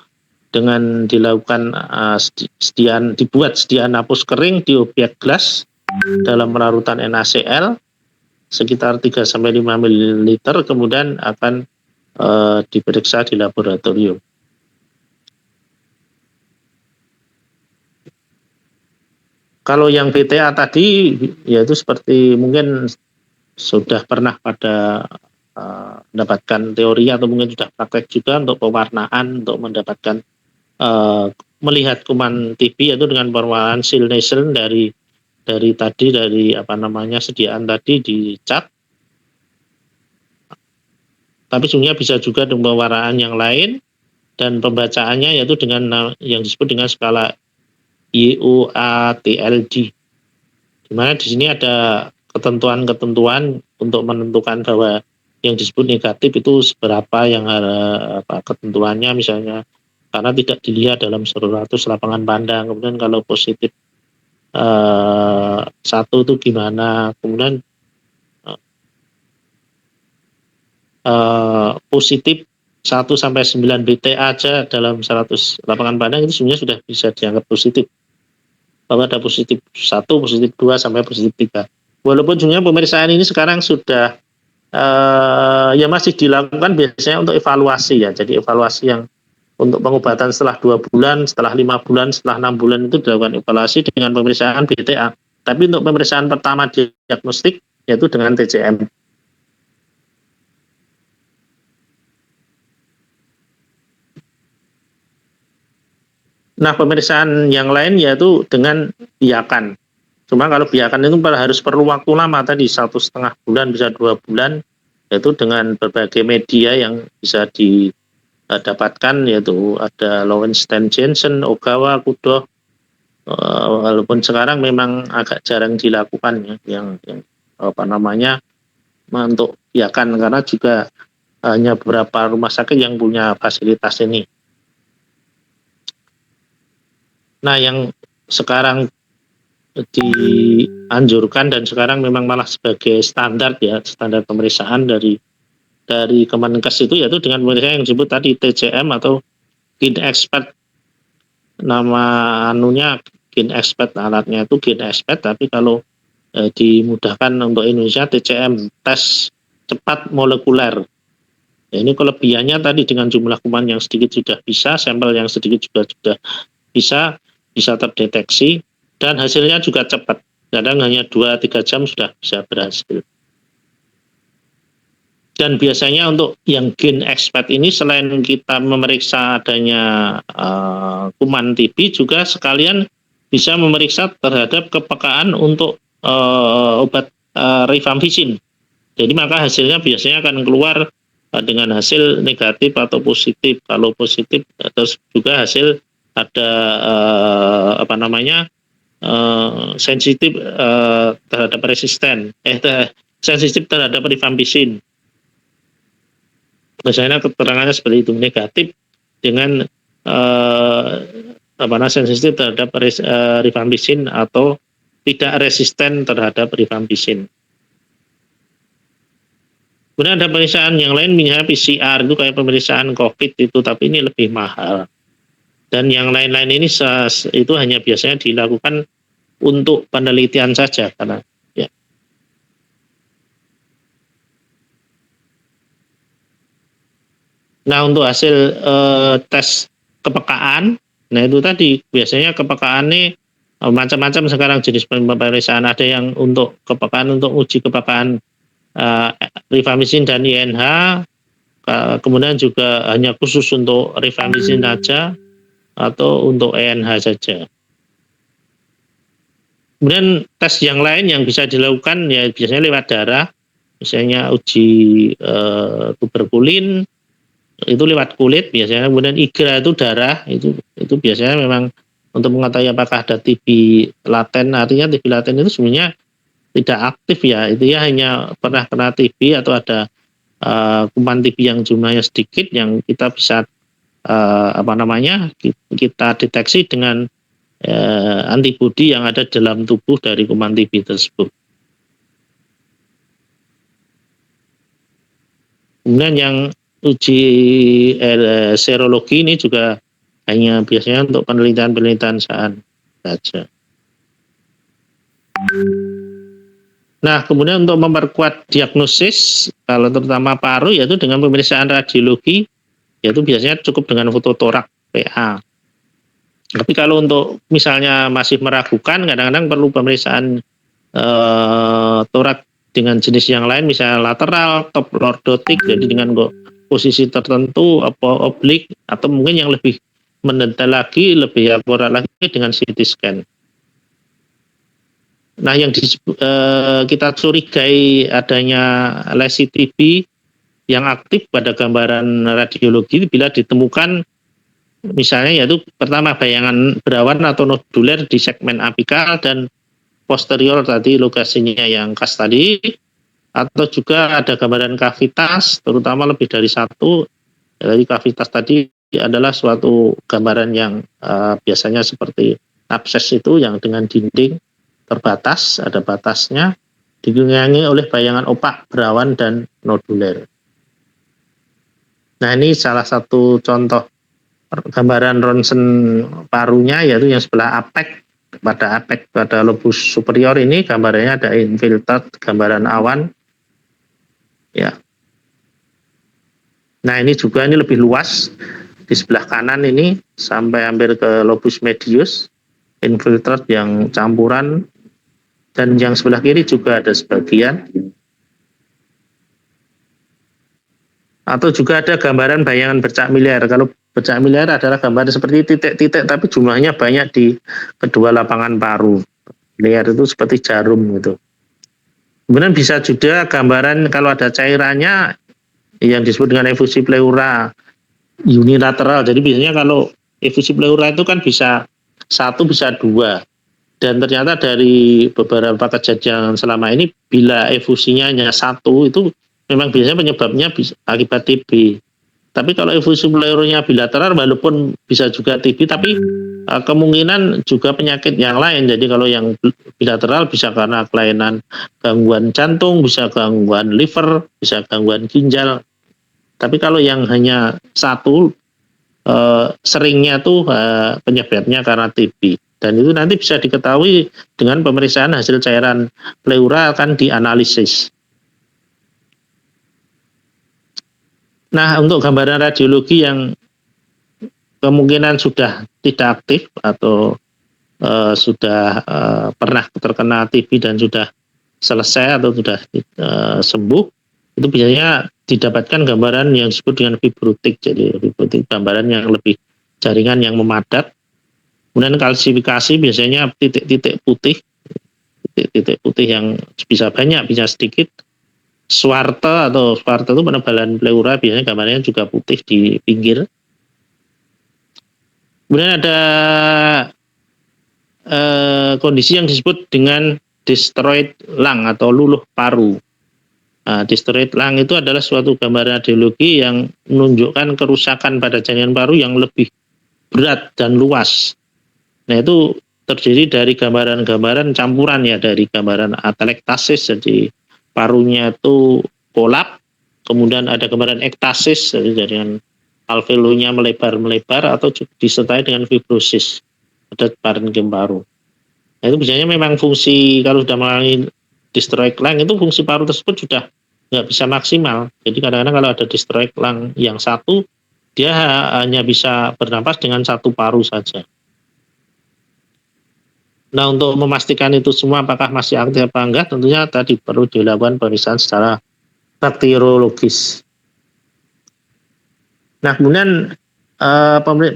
dengan dilakukan dibuat sediaan napus kering di obyek gelas dalam pelarutan NaCl sekitar 3-5 ml, kemudian akan diperiksa di laboratorium. Kalau yang BTA tadi, yaitu seperti mungkin sudah pernah pada mendapatkan teori atau mungkin sudah praktek juga untuk pewarnaan, untuk mendapatkan melihat kuman TB yaitu dengan pewarnaan silnation dari sediaan tadi dicat. Tapi sebenarnya bisa juga dengan pewarnaan yang lain, dan pembacaannya yaitu dengan yang disebut dengan skala IUATLD, di mana di sini ada ketentuan-ketentuan untuk menentukan bahwa yang disebut negatif itu seberapa yang ketentuannya, misalnya karena tidak dilihat dalam 100 lapangan pandang. Kemudian kalau positif 1 itu gimana, kemudian positif 1-9 BTA aja dalam 100 lapangan pandang itu sebenarnya sudah bisa dianggap positif, bahwa ada positif 1, positif 2 sampai positif 3. Walaupun sebenarnya pemeriksaan ini sekarang sudah ya masih dilakukan biasanya untuk evaluasi ya. Jadi evaluasi yang untuk pengobatan setelah 2 bulan, setelah 5 bulan, setelah 6 bulan itu dilakukan evaluasi dengan pemeriksaan BTA. Tapi untuk pemeriksaan pertama diagnostik yaitu dengan TCM. Nah, pemeriksaan yang lain yaitu dengan biakan. Cuma kalau biakan itu harus perlu waktu lama tadi 1,5 bulan bisa 2 bulan, yaitu dengan berbagai media yang bisa didapatkan, yaitu ada Lowenstein Janssen, Ogawa, Kudo. Walaupun sekarang memang agak jarang dilakukan ya, yang untuk biakan, karena juga hanya beberapa rumah sakit yang punya fasilitas ini. Nah, yang sekarang dianjurkan dan sekarang memang malah sebagai standar ya, standar pemeriksaan dari Kemenkes itu yaitu dengan pemeriksaan yang disebut tadi TCM atau Gene Expert. Nama anunya Gene Expert, alatnya itu Gene Expert, tapi kalau dimudahkan untuk Indonesia TCM, tes cepat molekuler. Ya, ini kelebihannya tadi dengan jumlah kuman yang sedikit sudah bisa, sampel yang sedikit juga sudah bisa terdeteksi, dan hasilnya juga cepat. Kadang hanya 2-3 jam sudah bisa berhasil. Dan biasanya untuk yang Gene Expert ini selain kita memeriksa adanya kuman TB, juga sekalian bisa memeriksa terhadap kepekaan untuk obat rifampicin. Jadi maka hasilnya biasanya akan keluar dengan hasil negatif atau positif. Kalau positif terus juga hasil ada sensitif terhadap sensitif terhadap rifampicin. Misalnya keterangannya seperti itu, negatif dengan sensitif terhadap rifampicin atau tidak resisten terhadap rifampicin. Kemudian ada pemeriksaan yang lain, misalnya PCR itu kayak pemeriksaan COVID itu, tapi ini lebih mahal. Dan yang lain-lain ini itu hanya biasanya dilakukan untuk penelitian saja, karena ya. Nah, untuk hasil tes kepekaan, nah itu tadi biasanya kepekaannya macam-macam sekarang jenis pemeriksaan. Ada yang untuk kepekaan, untuk uji kepekaan rifampicin dan INH, kemudian juga hanya khusus untuk rifampicin saja atau untuk ENH saja. Kemudian tes yang lain yang bisa dilakukan ya biasanya lewat darah, misalnya uji tuberkulin itu lewat kulit biasanya. Kemudian IGRA itu darah, itu biasanya memang untuk mengetahui apakah ada TB laten. Artinya TB laten itu sebenarnya tidak aktif ya, itu ya hanya pernah kena TB atau ada kuman TB yang jumlahnya sedikit yang kita bisa kita deteksi dengan antibodi yang ada dalam tubuh dari kuman TB tersebut. Kemudian yang uji serologi ini juga hanya biasanya untuk penelitian saja. Nah, kemudian untuk memperkuat diagnosis, kalau terutama paru, yaitu dengan pemeriksaan radiologi, yaitu biasanya cukup dengan foto torak PA. Tapi kalau untuk misalnya masih meragukan, kadang-kadang perlu pemeriksaan torak dengan jenis yang lain, misalnya lateral, top lordotik, jadi dengan posisi tertentu, oblik, atau mungkin yang lebih mendetail lagi, lebih akurat lagi dengan CT scan. Nah, yang kita curigai adanya lesi TB yang aktif pada gambaran radiologi bila ditemukan misalnya yaitu pertama bayangan berawan atau noduler di segmen apikal dan posterior tadi lokasinya yang khas tadi, atau juga ada gambaran kavitas terutama lebih dari satu. Jadi kavitas tadi adalah suatu gambaran yang biasanya seperti abses itu yang dengan dinding terbatas, ada batasnya, dikelilingi oleh bayangan opak, berawan, dan noduler. Nah, ini salah satu contoh gambaran ronsen parunya, yaitu yang sebelah apek, pada lobus superior ini gambarannya ada infiltrat, gambaran awan. Ya. Nah, ini juga lebih luas, di sebelah kanan ini sampai hampir ke lobus medius, infiltrate yang campuran, dan yang sebelah kiri juga ada sebagian. Atau juga ada gambaran bayangan bercak miliar. Kalau bercak miliar adalah gambaran seperti titik-titik tapi jumlahnya banyak di kedua lapangan paru. Miliar itu seperti jarum gitu. Kemudian bisa juga gambaran kalau ada cairannya yang disebut dengan efusi pleura unilateral. Jadi biasanya kalau efusi pleura itu kan bisa satu bisa dua. Dan ternyata dari beberapa kejadian selama ini bila efusinya hanya satu itu memang biasanya penyebabnya bisa akibat TB. Tapi kalau efusi pleuranya bilateral walaupun bisa juga TB tapi kemungkinan juga penyakit yang lain. Jadi kalau yang bilateral bisa karena kelainan gangguan jantung, bisa gangguan liver, bisa gangguan ginjal. Tapi kalau yang hanya satu seringnya tuh penyebabnya karena TB. Dan itu nanti bisa diketahui dengan pemeriksaan hasil cairan pleura akan dianalisis. Nah, untuk gambaran radiologi yang kemungkinan sudah tidak aktif atau sudah pernah terkena TB dan sudah selesai atau sudah sembuh, itu biasanya didapatkan gambaran yang disebut dengan fibrotik. Jadi fibrotik gambaran yang lebih jaringan yang memadat. Kemudian kalsifikasi biasanya titik-titik putih yang bisa banyak, bisa sedikit. Swarte itu penebalan pleura biasanya gambarnya juga putih di pinggir. Kemudian ada kondisi yang disebut dengan destroyed lung atau luluh paru. Nah, destroyed lung itu adalah suatu gambaran radiologi yang menunjukkan kerusakan pada jaringan paru yang lebih berat dan luas. Nah, itu terdiri dari gambaran-gambaran campuran ya, dari gambaran atelektasis, jadi parunya itu kolap, kemudian ada gambaran ektasis, jadi jaringan alveolunya melebar-melebar atau disertai dengan fibrosis, ada parenkim paru. Nah, itu biasanya memang fungsi kalau sudah mengalami destroyed lung itu fungsi paru tersebut sudah nggak bisa maksimal. Jadi kadang-kadang kalau ada destroyed lung yang satu, dia hanya bisa bernapas dengan satu paru saja. Nah, untuk memastikan itu semua apakah masih aktif apa enggak, tentunya tadi perlu dilakukan pemeriksaan secara bakteriologis. Nah, kemudian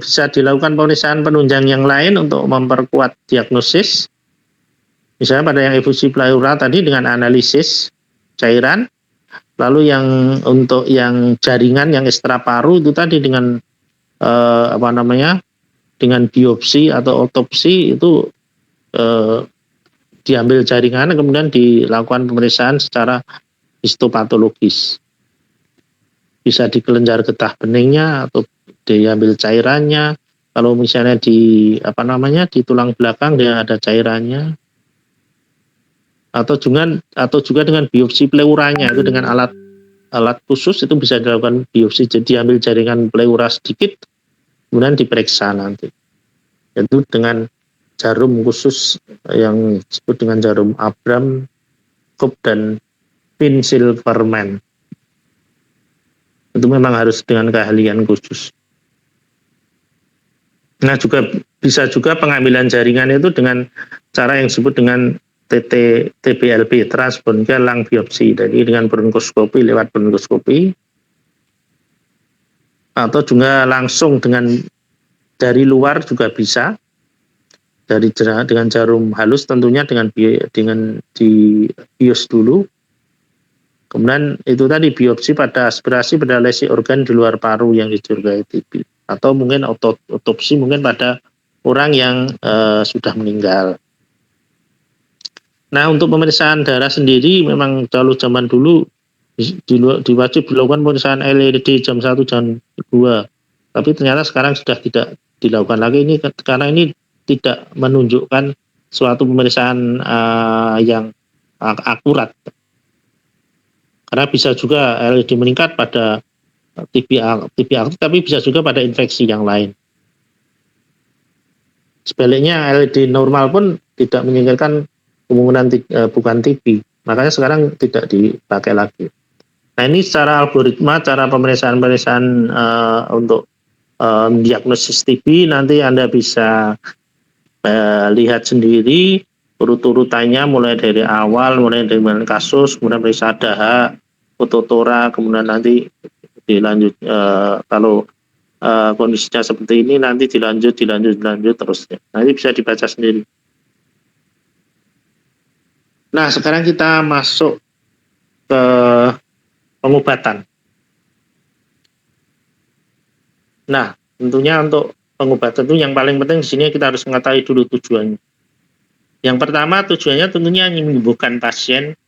bisa dilakukan pemeriksaan penunjang yang lain untuk memperkuat diagnosis. Misalnya pada yang efusi pleura tadi dengan analisis cairan, lalu yang untuk yang jaringan yang ekstra paru itu tadi dengan dengan biopsi atau otopsi itu diambil jaringan kemudian dilakukan pemeriksaan secara histopatologis. Bisa dikelenjar getah beningnya atau diambil cairannya. Kalau misalnya di tulang belakang dia ada cairannya. Atau juga dengan biopsi pleuranya itu dengan alat khusus itu bisa dilakukan biopsi. Jadi ambil jaringan pleura sedikit kemudian diperiksa nanti. Itu dengan jarum khusus yang disebut dengan jarum Abram, Cook dan Pin Silverman. Itu memang harus dengan keahlian khusus. Nah, bisa juga pengambilan jaringan itu dengan cara yang disebut dengan TBLB, transbronchial lung biopsi. Jadi dengan bronkoskopi, lewat bronkoskopi, atau juga langsung dari luar juga bisa. Dengan jarum halus tentunya dengan dibius dulu. Kemudian itu tadi biopsi pada aspirasi pada lesi organ di luar paru yang dicurigai TB. Atau mungkin otopsi mungkin pada orang yang sudah meninggal. Nah, untuk pemeriksaan darah sendiri memang kalau zaman dulu diwajib dilakukan pemeriksaan LED jam 1 jam 2. Tapi ternyata sekarang sudah tidak dilakukan lagi ini karena ini tidak menunjukkan suatu pemeriksaan yang akurat. Karena bisa juga LED meningkat pada TB aktif, tapi bisa juga pada infeksi yang lain. Sebaliknya LED normal pun tidak menyingkirkan kemungkinan bukan TB. Makanya sekarang tidak dipakai lagi. Nah, ini secara algoritma, cara pemeriksaan untuk diagnosis TB, nanti Anda bisa lihat sendiri urut-urutannya mulai dari awal, mulai dari kasus, kemudian periksa dahak, fototora, kemudian nanti dilanjut kalau kondisinya seperti ini nanti dilanjut terusnya. Nanti bisa dibaca sendiri. Nah, sekarang kita masuk ke pengobatan. Nah, tentunya untuk pengobatan itu yang paling penting di sini kita harus mengetahui dulu tujuannya. Yang pertama tujuannya tentunya menyembuhkan pasien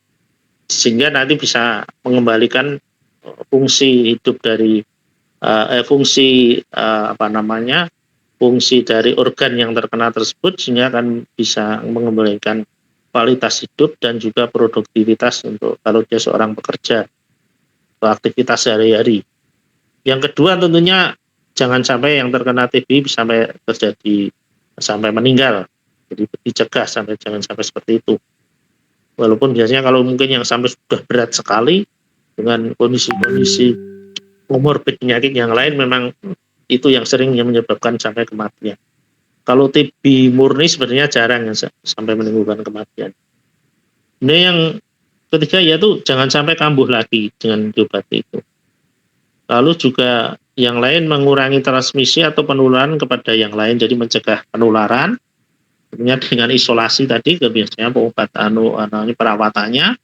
sehingga nanti bisa mengembalikan fungsi hidup dari fungsi dari organ yang terkena tersebut sehingga akan bisa mengembalikan kualitas hidup dan juga produktivitas untuk kalau dia seorang pekerja atau aktivitas sehari-hari. Yang kedua tentunya jangan sampai yang terkena TB sampai meninggal. Jadi dicegah jangan sampai seperti itu. Walaupun biasanya kalau mungkin yang sampai sudah berat sekali dengan kondisi-kondisi komorbid penyakit yang lain memang itu yang sering menyebabkan sampai kematian. Kalau TB murni sebenarnya jarang yang sampai menimbulkan kematian. Ini yang ketiga yaitu jangan sampai kambuh lagi dengan diobati itu. Lalu juga yang lain mengurangi transmisi atau penularan kepada yang lain, jadi mencegah penularan. Tentunya dengan isolasi tadi biasanya pengobatan perawatannya.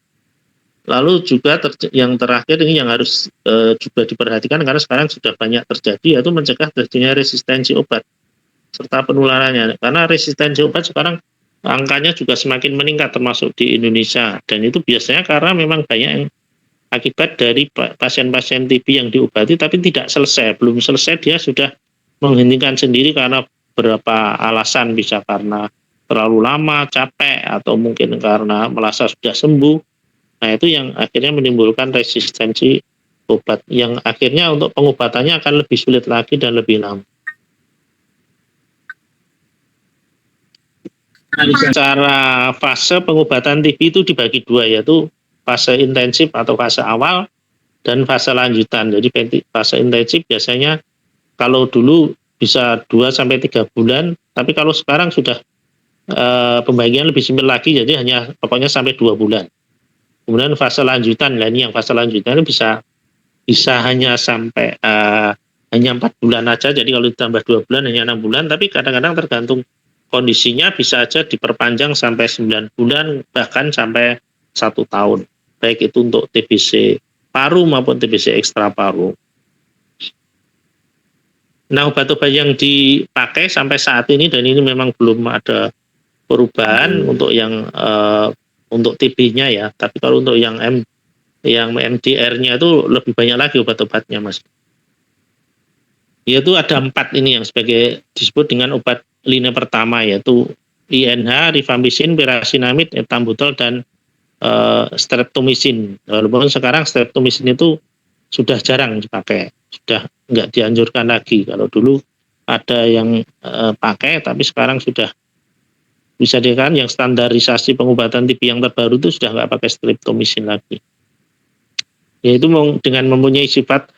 Lalu juga yang terakhir ini yang harus juga diperhatikan karena sekarang sudah banyak terjadi yaitu mencegah terjadinya resistensi obat serta penularannya. Karena resistensi obat sekarang angkanya juga semakin meningkat termasuk di Indonesia dan itu biasanya karena memang banyak yang akibat dari pasien-pasien TB yang diobati tapi tidak selesai, belum selesai dia sudah menghentikan sendiri karena beberapa alasan, bisa karena terlalu lama, capek, atau mungkin karena merasa sudah sembuh. Nah itu yang akhirnya menimbulkan resistensi obat yang akhirnya untuk pengobatannya akan lebih sulit lagi dan lebih lama. Secara fase pengobatan TB itu dibagi dua, yaitu fase intensif atau fase awal dan fase lanjutan. Jadi fase intensif biasanya kalau dulu bisa 2-3 bulan, tapi kalau sekarang sudah pembagian lebih simpel lagi, jadi hanya pokoknya sampai 2 bulan. Kemudian fase lanjutan, nah ini yang fase lanjutan bisa hanya sampai hanya 4 bulan aja, jadi kalau ditambah 2 bulan hanya 6 bulan, tapi kadang-kadang tergantung kondisinya bisa aja diperpanjang sampai 9 bulan, bahkan sampai 1 tahun. Baik itu untuk TBC paru maupun TBC ekstra paru. Nah, obat-obat yang dipakai sampai saat ini dan ini memang belum ada perubahan untuk yang untuk TB-nya ya, tapi kalau untuk yang MDR-nya itu lebih banyak lagi obat-obatnya, Mas. Yaitu ada 4 ini yang sebagai disebut dengan obat lini pertama, yaitu INH, rifampicin, pyrazinamide, ethambutol, dan streptomycin. Walaupun sekarang streptomycin itu sudah jarang dipakai, sudah nggak dianjurkan lagi. Kalau dulu ada yang pakai, tapi sekarang sudah bisa dikatakan yang standarisasi pengobatan TB yang terbaru itu sudah nggak pakai streptomycin lagi. Yaitu dengan mempunyai sifat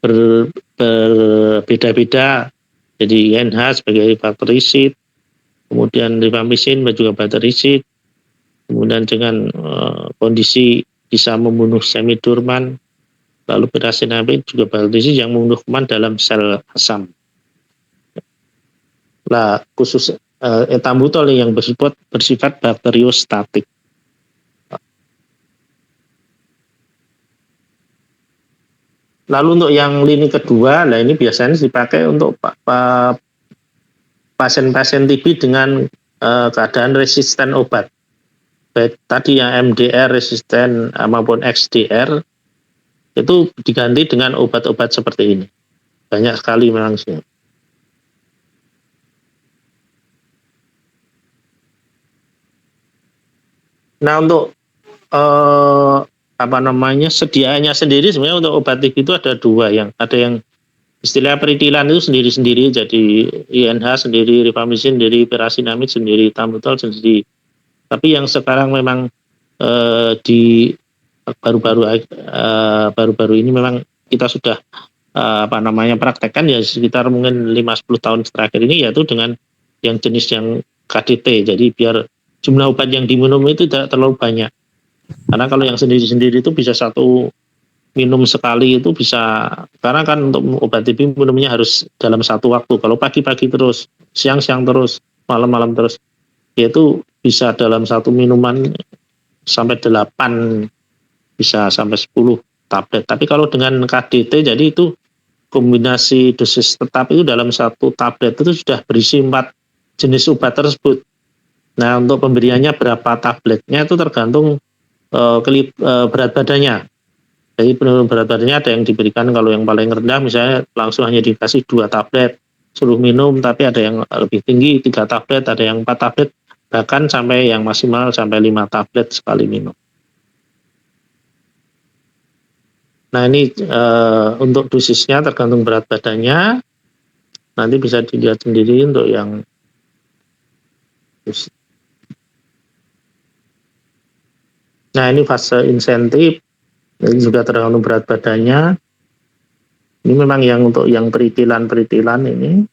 berbeda-beda. Jadi INH sebagai bacterisid, kemudian rifampicin juga bacterisid, kemudian dengan kondisi bisa membunuh semidurman, lalu pyrazinamide juga bacterisid yang membunuh kuman dalam sel asam. Nah, khusus ethambutol yang bersifat bakteriostatik. Lalu untuk yang lini kedua, nah ini biasanya dipakai untuk pasien-pasien TB dengan keadaan resisten obat. Baik tadi yang MDR resisten maupun XDR itu diganti dengan obat-obat seperti ini. Banyak sekali memang sih. Nah, untuk sediaannya sendiri sebenarnya untuk obat TB itu ada 2, ada yang istilah peritilan itu sendiri-sendiri, jadi INH sendiri, rifampicin sendiri, pyrazinamide sendiri, ethambutol sendiri. Tapi yang sekarang memang di baru-baru ini memang kita sudah praktekkan ya sekitar mungkin 5-10 tahun terakhir ini, yaitu dengan yang jenis yang KDT. Jadi biar jumlah obat yang diminum itu tidak terlalu banyak. Karena kalau yang sendiri-sendiri itu bisa satu minum sekali itu bisa, karena kan untuk obat TB minumnya harus dalam satu waktu. Kalau pagi-pagi terus, siang-siang terus, malam-malam terus, yaitu bisa dalam satu minuman sampai 8, bisa sampai 10 tablet. Tapi kalau dengan KDT, jadi itu kombinasi dosis tetap itu dalam satu tablet itu sudah berisi 4 jenis obat tersebut. Nah, untuk pemberiannya berapa tabletnya itu tergantung berat badannya. Jadi penurun berat badannya ada yang diberikan, kalau yang paling rendah misalnya langsung hanya dikasih 2 tablet suruh minum, tapi ada yang lebih tinggi 3 tablet, ada yang 4 tablet, bahkan sampai yang maksimal sampai 5 tablet sekali minum. Nah ini untuk dosisnya tergantung berat badannya, nanti bisa dilihat sendiri untuk yang nah ini fase insentif, ini juga tergantung berat badannya. Ini memang yang untuk yang peritilan ini.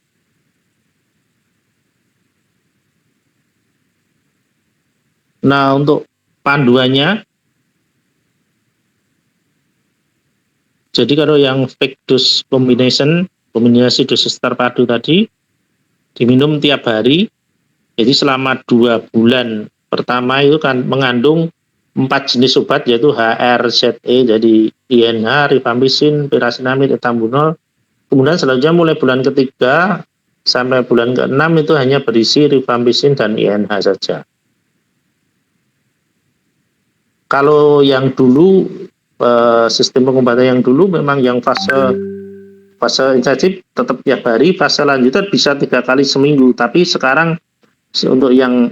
Nah untuk panduannya, jadi kalau yang fixed dose kombinasi dosis terpadu tadi diminum tiap hari, jadi selama 2 bulan pertama itu kan mengandung 4 jenis obat, yaitu HRZE, jadi INH, rifampicin, pyrazinamide, ethambutol. Kemudian selanjutnya mulai bulan ketiga sampai bulan ke-6 itu hanya berisi rifampicin dan INH saja. Kalau yang dulu sistem pengobatan yang dulu memang yang fase intensif tetap tiap hari, fase lanjutan bisa 3 kali seminggu. Tapi sekarang untuk yang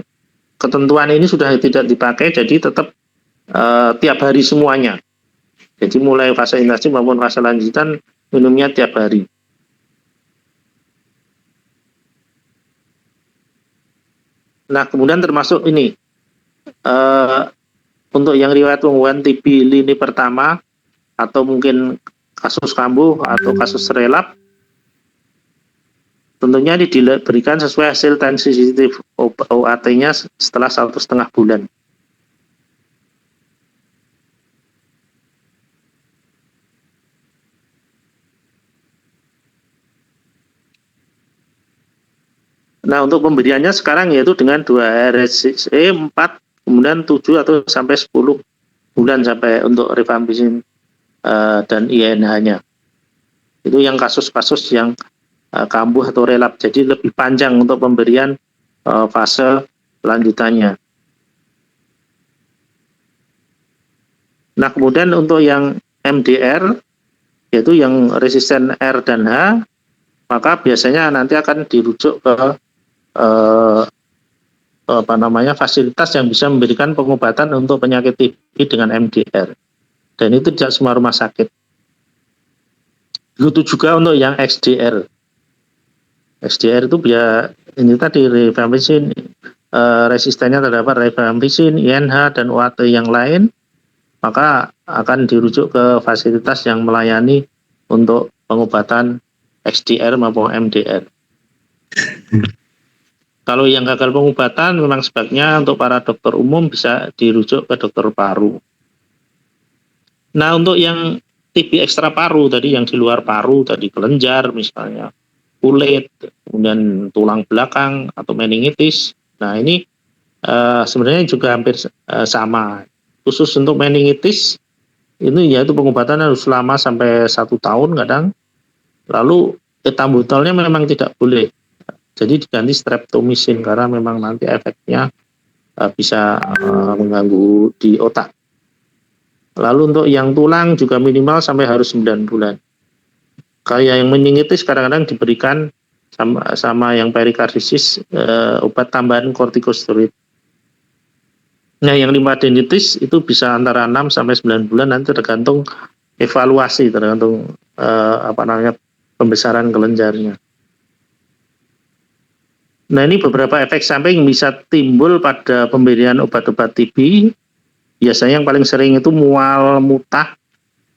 ketentuan ini sudah tidak dipakai, jadi tetap tiap hari semuanya. Jadi mulai fase intensif maupun fase lanjutan minumnya tiap hari. Nah kemudian termasuk ini untuk yang riwayat pengobatan TB lini pertama atau mungkin kasus kambuh atau kasus relap, tentunya ini diberikan sesuai hasil time sensitive OAT-nya setelah 1,5 bulan. Nah untuk pemberiannya sekarang yaitu dengan 2 RSE 4, kemudian 7 atau sampai 10 bulan sampai untuk rifampicin dan INH-nya. Itu yang kasus-kasus yang kambuh atau relap, jadi lebih panjang untuk pemberian fase lanjutannya. Nah kemudian untuk yang MDR, yaitu yang resisten R dan H, maka biasanya nanti akan dirujuk ke fasilitas yang bisa memberikan pengobatan untuk penyakit TB dengan MDR, dan itu tidak semua rumah sakit. Begitu juga untuk yang XDR. XDR itu ini tadi rifampicin, resistennya terdapat rifampicin, INH dan OAT yang lain, maka akan dirujuk ke fasilitas yang melayani untuk pengobatan XDR maupun MDR. Kalau yang gagal pengobatan memang sebaiknya untuk para dokter umum bisa dirujuk ke dokter paru. Nah untuk yang TB ekstra paru tadi, yang di luar paru tadi, kelenjar misalnya, kulit, kemudian tulang belakang atau meningitis. Nah ini sebenarnya juga hampir sama. Khusus untuk meningitis ini yaitu pengobatan harus lama sampai 1 tahun kadang. Lalu ethambutolnya memang tidak boleh. Jadi diganti streptomycin karena memang nanti efeknya bisa mengganggu di otak. Lalu untuk yang tulang juga minimal sampai harus 9 bulan. Kayak yang meningitis kadang-kadang diberikan sama yang perikarditis obat tambahan kortikosteroid. Nah yang limfadenitis itu bisa antara 6 sampai 9 bulan, nanti tergantung evaluasi, tergantung pembesaran kelenjarnya. Nah ini beberapa efek samping yang bisa timbul pada pemberian obat-obat TB. Biasanya yang paling sering itu mual, muntah,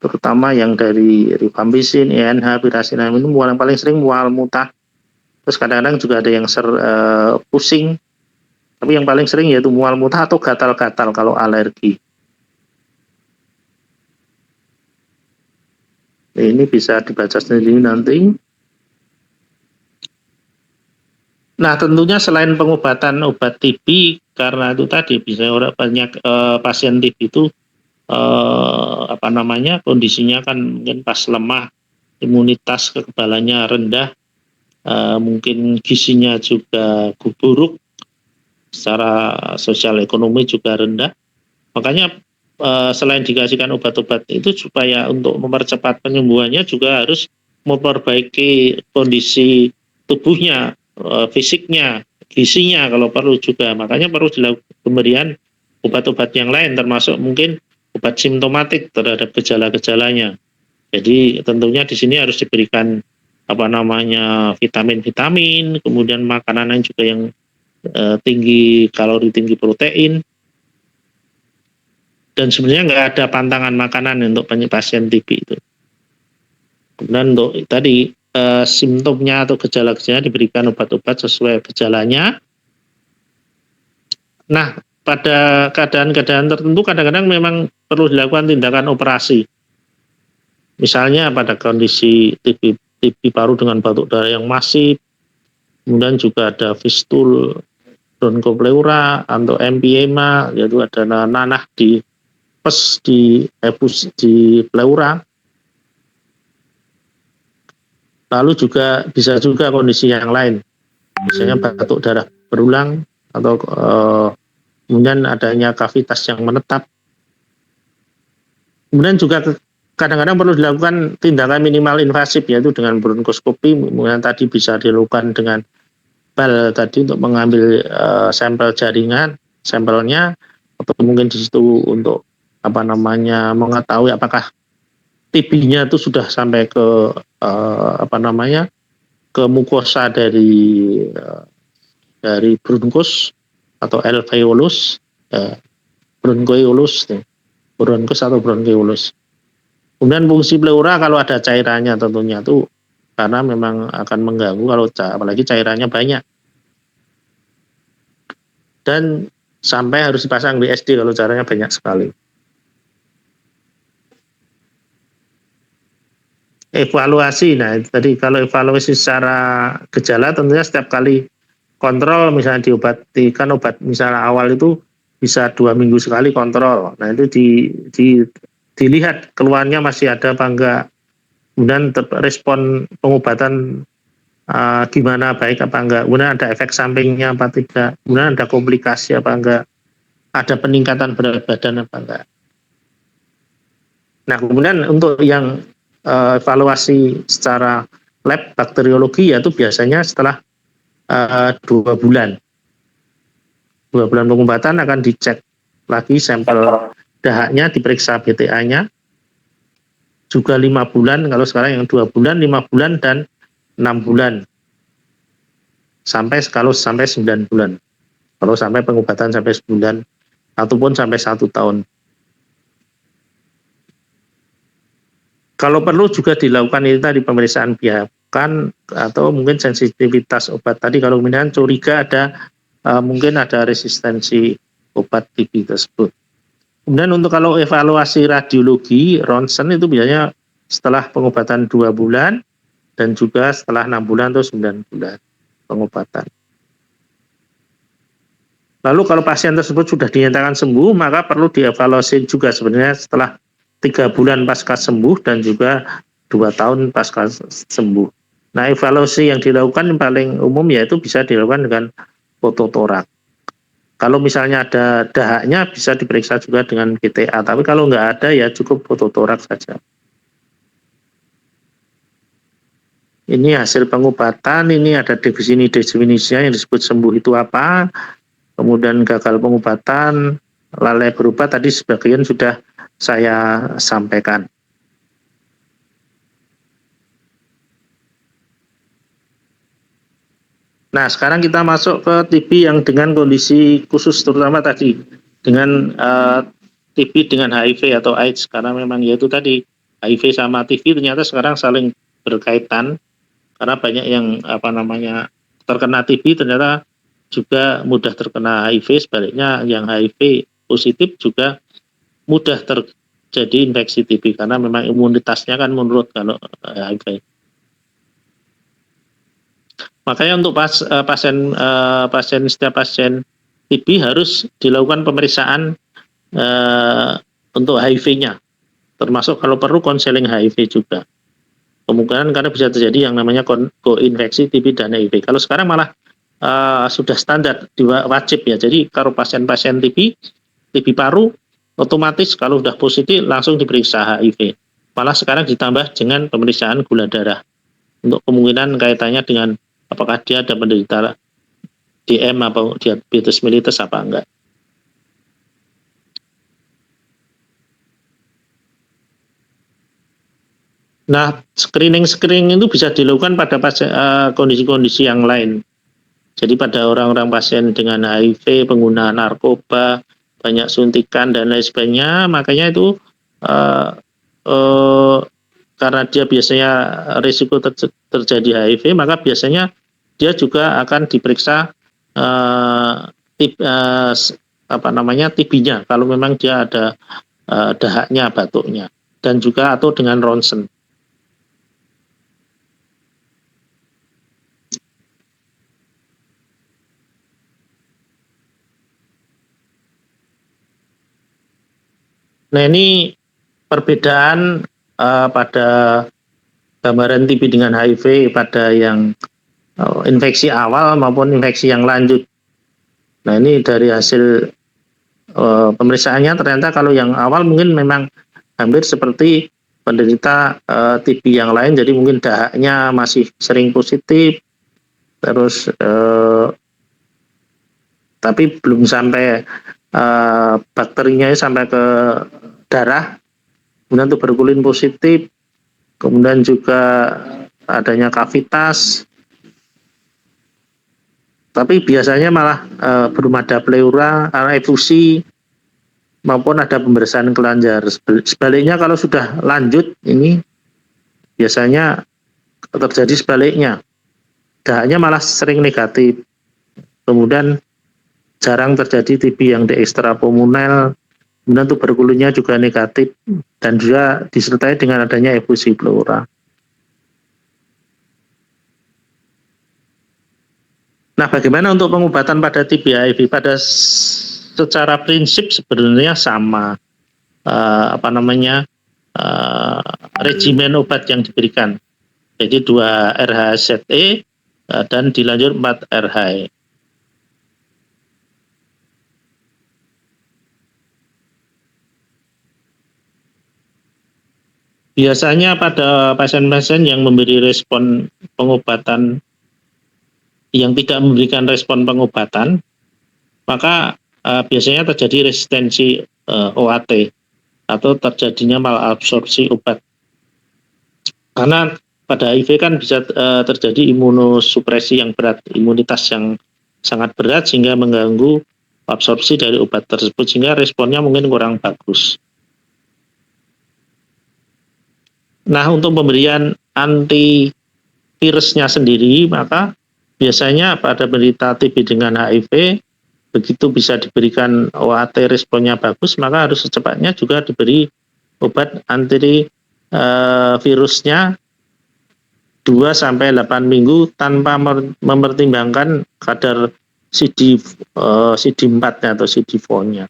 terutama yang dari rifampicin, ENH, pirasinamid itu mual yang paling sering mual muntah. Terus kadang-kadang juga ada yang pusing, tapi yang paling sering yaitu mual muntah atau gatal-gatal kalau alergi. Ini bisa dibaca sendiri nanti. Nah, tentunya selain pengobatan obat TB, karena itu tadi bisa banyak pasien TB itu kondisinya kan mungkin pas lemah, imunitas kekebalannya rendah, mungkin gizinya juga buruk, secara sosial ekonomi juga rendah. Makanya selain dikasihkan obat-obat itu supaya untuk mempercepat penyembuhannya juga harus memperbaiki kondisi tubuhnya, fisiknya, gizinya kalau perlu juga. Makanya perlu dilakukan pemberian obat-obat yang lain termasuk mungkin obat simptomatik terhadap gejala-gejalanya. Jadi tentunya di sini harus diberikan vitamin-vitamin, kemudian makanan yang juga yang tinggi kalori, tinggi protein. Dan sebenarnya nggak ada pantangan makanan untuk pasien TB itu. Kemudian untuk tadi simptomnya atau gejala-gejalanya diberikan obat-obat sesuai gejalanya. Nah, pada keadaan-keadaan tertentu kadang-kadang memang perlu dilakukan tindakan operasi. Misalnya pada kondisi TB paru dengan batuk darah yang masif, kemudian juga ada fistul bronchopleura atau emphysema, yaitu ada nanah di pleura. Lalu juga bisa juga kondisi yang lain, misalnya batuk darah berulang atau kemudian adanya kavitas yang menetap. Kemudian juga kadang-kadang perlu dilakukan tindakan minimal invasif, yaitu dengan bronkoskopi. Kemudian tadi bisa dilakukan dengan bal tadi untuk mengambil sampel jaringan, sampelnya, atau mungkin di situ untuk mengetahui apakah TB-nya itu sudah sampai ke ke mukosa dari bronkus atau alveolus, bronchoiolus, bronkus atau bronchoiolus. Kemudian fungsi pleura kalau ada cairannya tentunya itu karena memang akan mengganggu kalau apalagi cairannya banyak. Dan sampai harus dipasang BSD kalau cairannya banyak sekali. Evaluasi, nah tadi kalau evaluasi secara gejala tentunya setiap kali kontrol, misalnya diobatikan obat misalnya awal itu bisa 2 minggu sekali kontrol. Nah itu dilihat keluarnya masih ada apa enggak, kemudian respon pengobatan gimana, baik apa enggak, kemudian ada efek sampingnya apa tidak, kemudian ada komplikasi apa enggak, ada peningkatan berat badan apa enggak. Nah kemudian untuk yang evaluasi secara lab bakteriologi yaitu biasanya setelah 2 bulan. 2 bulan pengobatan akan dicek lagi sampel dahaknya, diperiksa BTA-nya. Juga 5 bulan, kalau sekarang yang 2 bulan, 5 bulan, dan 6 bulan. Sampai 9 bulan. Kalau sampai pengobatan sampai 9 bulan, ataupun sampai 1 tahun. Kalau perlu juga dilakukan itu tadi pemeriksaan biakan atau mungkin sensitivitas obat tadi kalau kemudian curiga ada mungkin ada resistensi obat TB tersebut. Kemudian untuk kalau evaluasi radiologi ronsen itu biasanya setelah pengobatan 2 bulan dan juga setelah 6 bulan atau 9 bulan pengobatan. Lalu kalau pasien tersebut sudah dinyatakan sembuh, maka perlu dievaluasi juga sebenarnya setelah 3 bulan pasca sembuh dan juga 2 tahun pasca sembuh. Nah, evaluasi yang dilakukan yang paling umum yaitu bisa dilakukan dengan fototorak. Kalau misalnya ada dahaknya bisa diperiksa juga dengan GTA, tapi kalau nggak ada ya cukup fototorak saja. Ini hasil pengobatan, ini ada definisinya yang disebut sembuh itu apa, kemudian gagal pengobatan, lalai berobat tadi sebagian sudah saya sampaikan. Nah, sekarang kita masuk ke TB yang dengan kondisi khusus, terutama tadi dengan TB dengan HIV atau AIDS, karena memang yaitu tadi HIV sama TB ternyata sekarang saling berkaitan karena banyak yang terkena TB ternyata juga mudah terkena HIV, sebaliknya yang HIV positif juga mudah terjadi infeksi TB karena memang imunitasnya kan menurut kalau HIV. Makanya untuk setiap pasien TB harus dilakukan pemeriksaan untuk HIV-nya, termasuk kalau perlu konseling HIV juga. Kemungkinan karena bisa terjadi yang namanya koinfeksi TB dan HIV. Kalau sekarang malah sudah standar wajib ya. Jadi kalau pasien-pasien TB paru otomatis kalau sudah positif langsung diperiksa HIV. Malah sekarang ditambah dengan pemeriksaan gula darah untuk kemungkinan kaitannya dengan apakah dia ada penderita DM atau diabetes mellitus apa enggak. Nah, screening itu bisa dilakukan pada kondisi-kondisi yang lain. Jadi pada orang-orang pasien dengan HIV, pengguna narkoba, banyak suntikan dan lain sebagainya, makanya itu karena dia biasanya risiko terjadi HIV, maka biasanya dia juga akan diperiksa TB-nya kalau memang dia ada dahaknya, batuknya, dan juga atau dengan ronsen. Nah, ini perbedaan pada gambaran TB dengan HIV pada yang infeksi awal maupun infeksi yang lanjut. Nah, ini dari hasil pemeriksaannya ternyata kalau yang awal mungkin memang hampir seperti penderita TB yang lain, jadi mungkin dahaknya masih sering positif, terus tapi belum sampai bakterinya sampai ke darah, kemudian tuberkulin positif, kemudian juga adanya kavitas, tapi biasanya malah belum ada pleura, efusi, maupun ada pembersihan kelenjar. Sebaliknya kalau sudah lanjut ini biasanya terjadi sebaliknya, dahaknya malah sering negatif, kemudian jarang terjadi TB yang di ekstrapulmonal, kemudian tuberkulinnya juga negatif dan juga disertai dengan adanya efusi pleura. Nah, bagaimana untuk pengobatan pada TB HIV? Pada secara prinsip sebenarnya sama regimen obat yang diberikan. Jadi 2 RHZE dan dilanjut 4 RHE. Biasanya pada pasien-pasien yang memberi respon pengobatan, yang tidak memberikan respon pengobatan, maka biasanya terjadi resistensi OAT atau terjadinya malabsorpsi obat. Karena pada HIV kan bisa terjadi imunosupresi yang berat, imunitas yang sangat berat sehingga mengganggu absorpsi dari obat tersebut sehingga responnya mungkin kurang bagus. Nah, untuk pemberian antivirusnya sendiri, maka biasanya pada penderita TB dengan HIV, begitu bisa diberikan OAT responnya bagus, maka harus secepatnya juga diberi obat antivirusnya 2-8 minggu tanpa mempertimbangkan kadar CD4-nya atau CD4-nya.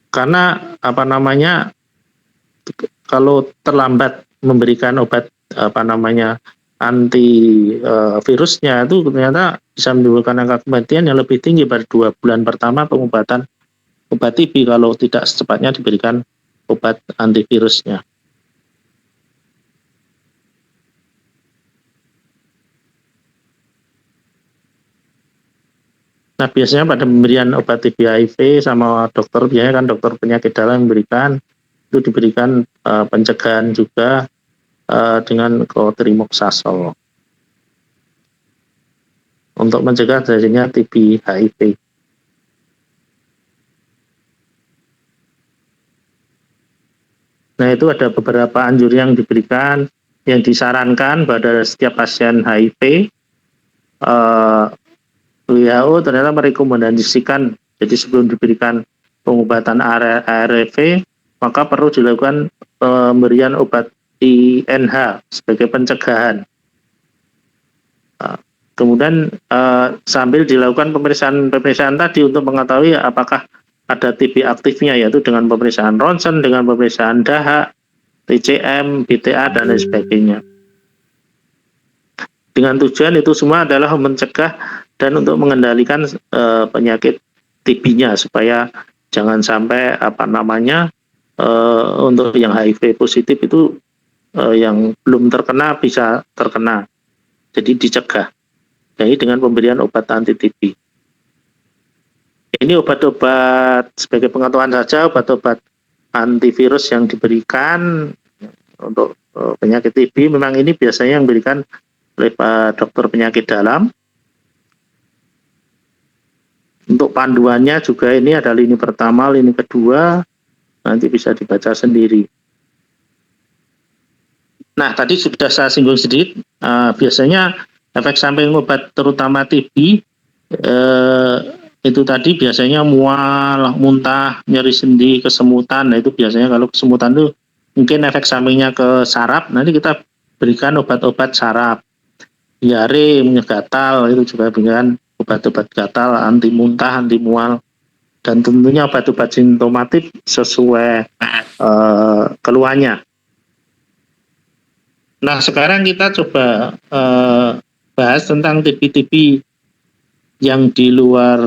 Karena kalau terlambat memberikan obat antivirusnya itu ternyata bisa menimbulkan angka kematian yang lebih tinggi pada 2 bulan pertama pengobatan obat TB kalau tidak secepatnya diberikan obat antivirusnya. Nah, biasanya pada pemberian obat TB HIV sama dokter, biasanya kan dokter penyakit dalam memberikan, itu diberikan pencegahan juga dengan Cotrimoxazole untuk mencegah terjadinya TB HIV. Nah, itu ada beberapa anjuran yang diberikan, yang disarankan pada setiap pasien HIV. WHO ternyata merekomendasikan, jadi sebelum diberikan pengobatan ARV, maka perlu dilakukan pemberian obat INH sebagai pencegahan. Kemudian sambil dilakukan pemeriksaan tadi untuk mengetahui apakah ada TB aktifnya, yaitu dengan pemeriksaan ronsen, dengan pemeriksaan dahak, TCM, BTA, dan lain sebagainya. Dengan tujuan itu semua adalah mencegah dan untuk mengendalikan penyakit TB-nya supaya jangan sampai untuk yang HIV positif itu yang belum terkena bisa terkena. Jadi dicegah. Jadi dengan pemberian obat anti TB. Ini obat-obat sebagai pengetahuan saja, obat-obat antivirus yang diberikan untuk penyakit TB. Memang ini biasanya yang diberikan oleh dokter penyakit dalam. Untuk panduannya juga ini ada lini pertama, lini kedua, nanti bisa dibaca sendiri. Nah, tadi sudah saya singgung sedikit, biasanya efek samping obat terutama TB itu tadi biasanya mual, muntah, nyeri sendi, kesemutan. Nah, itu biasanya kalau kesemutan itu mungkin efek sampingnya ke saraf, nanti kita berikan obat-obat saraf. Diare, gatal, itu juga berikan obat-obat gatal, anti muntah, anti mual, dan tentunya obat-obat simptomatik sesuai keluhannya. Nah, sekarang kita coba bahas tentang TB-TB yang di luar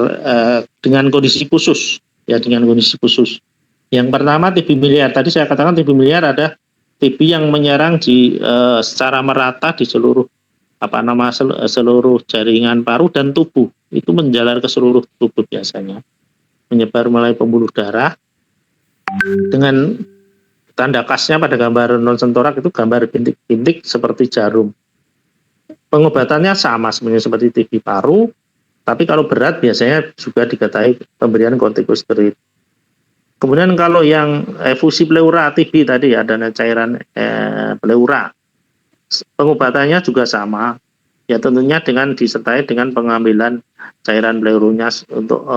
dengan kondisi khusus, ya, dengan kondisi khusus. Yang pertama TB miliar. Tadi saya katakan TB miliar ada TB yang menyerang secara merata di seluruh seluruh jaringan paru dan tubuh. Itu menjalar ke seluruh tubuh biasanya. Menyebar melalui pembuluh darah. Dengan tanda khasnya pada gambar ronsen torak itu gambar bintik-bintik seperti jarum. Pengobatannya sama sebenarnya seperti TB paru, tapi kalau berat biasanya juga diketahui pemberian kortikosteroid. Kemudian kalau yang efusi pleura TB tadi ada cairan pleura, pengobatannya juga sama, ya tentunya dengan disertai dengan pengambilan cairan pleurunya untuk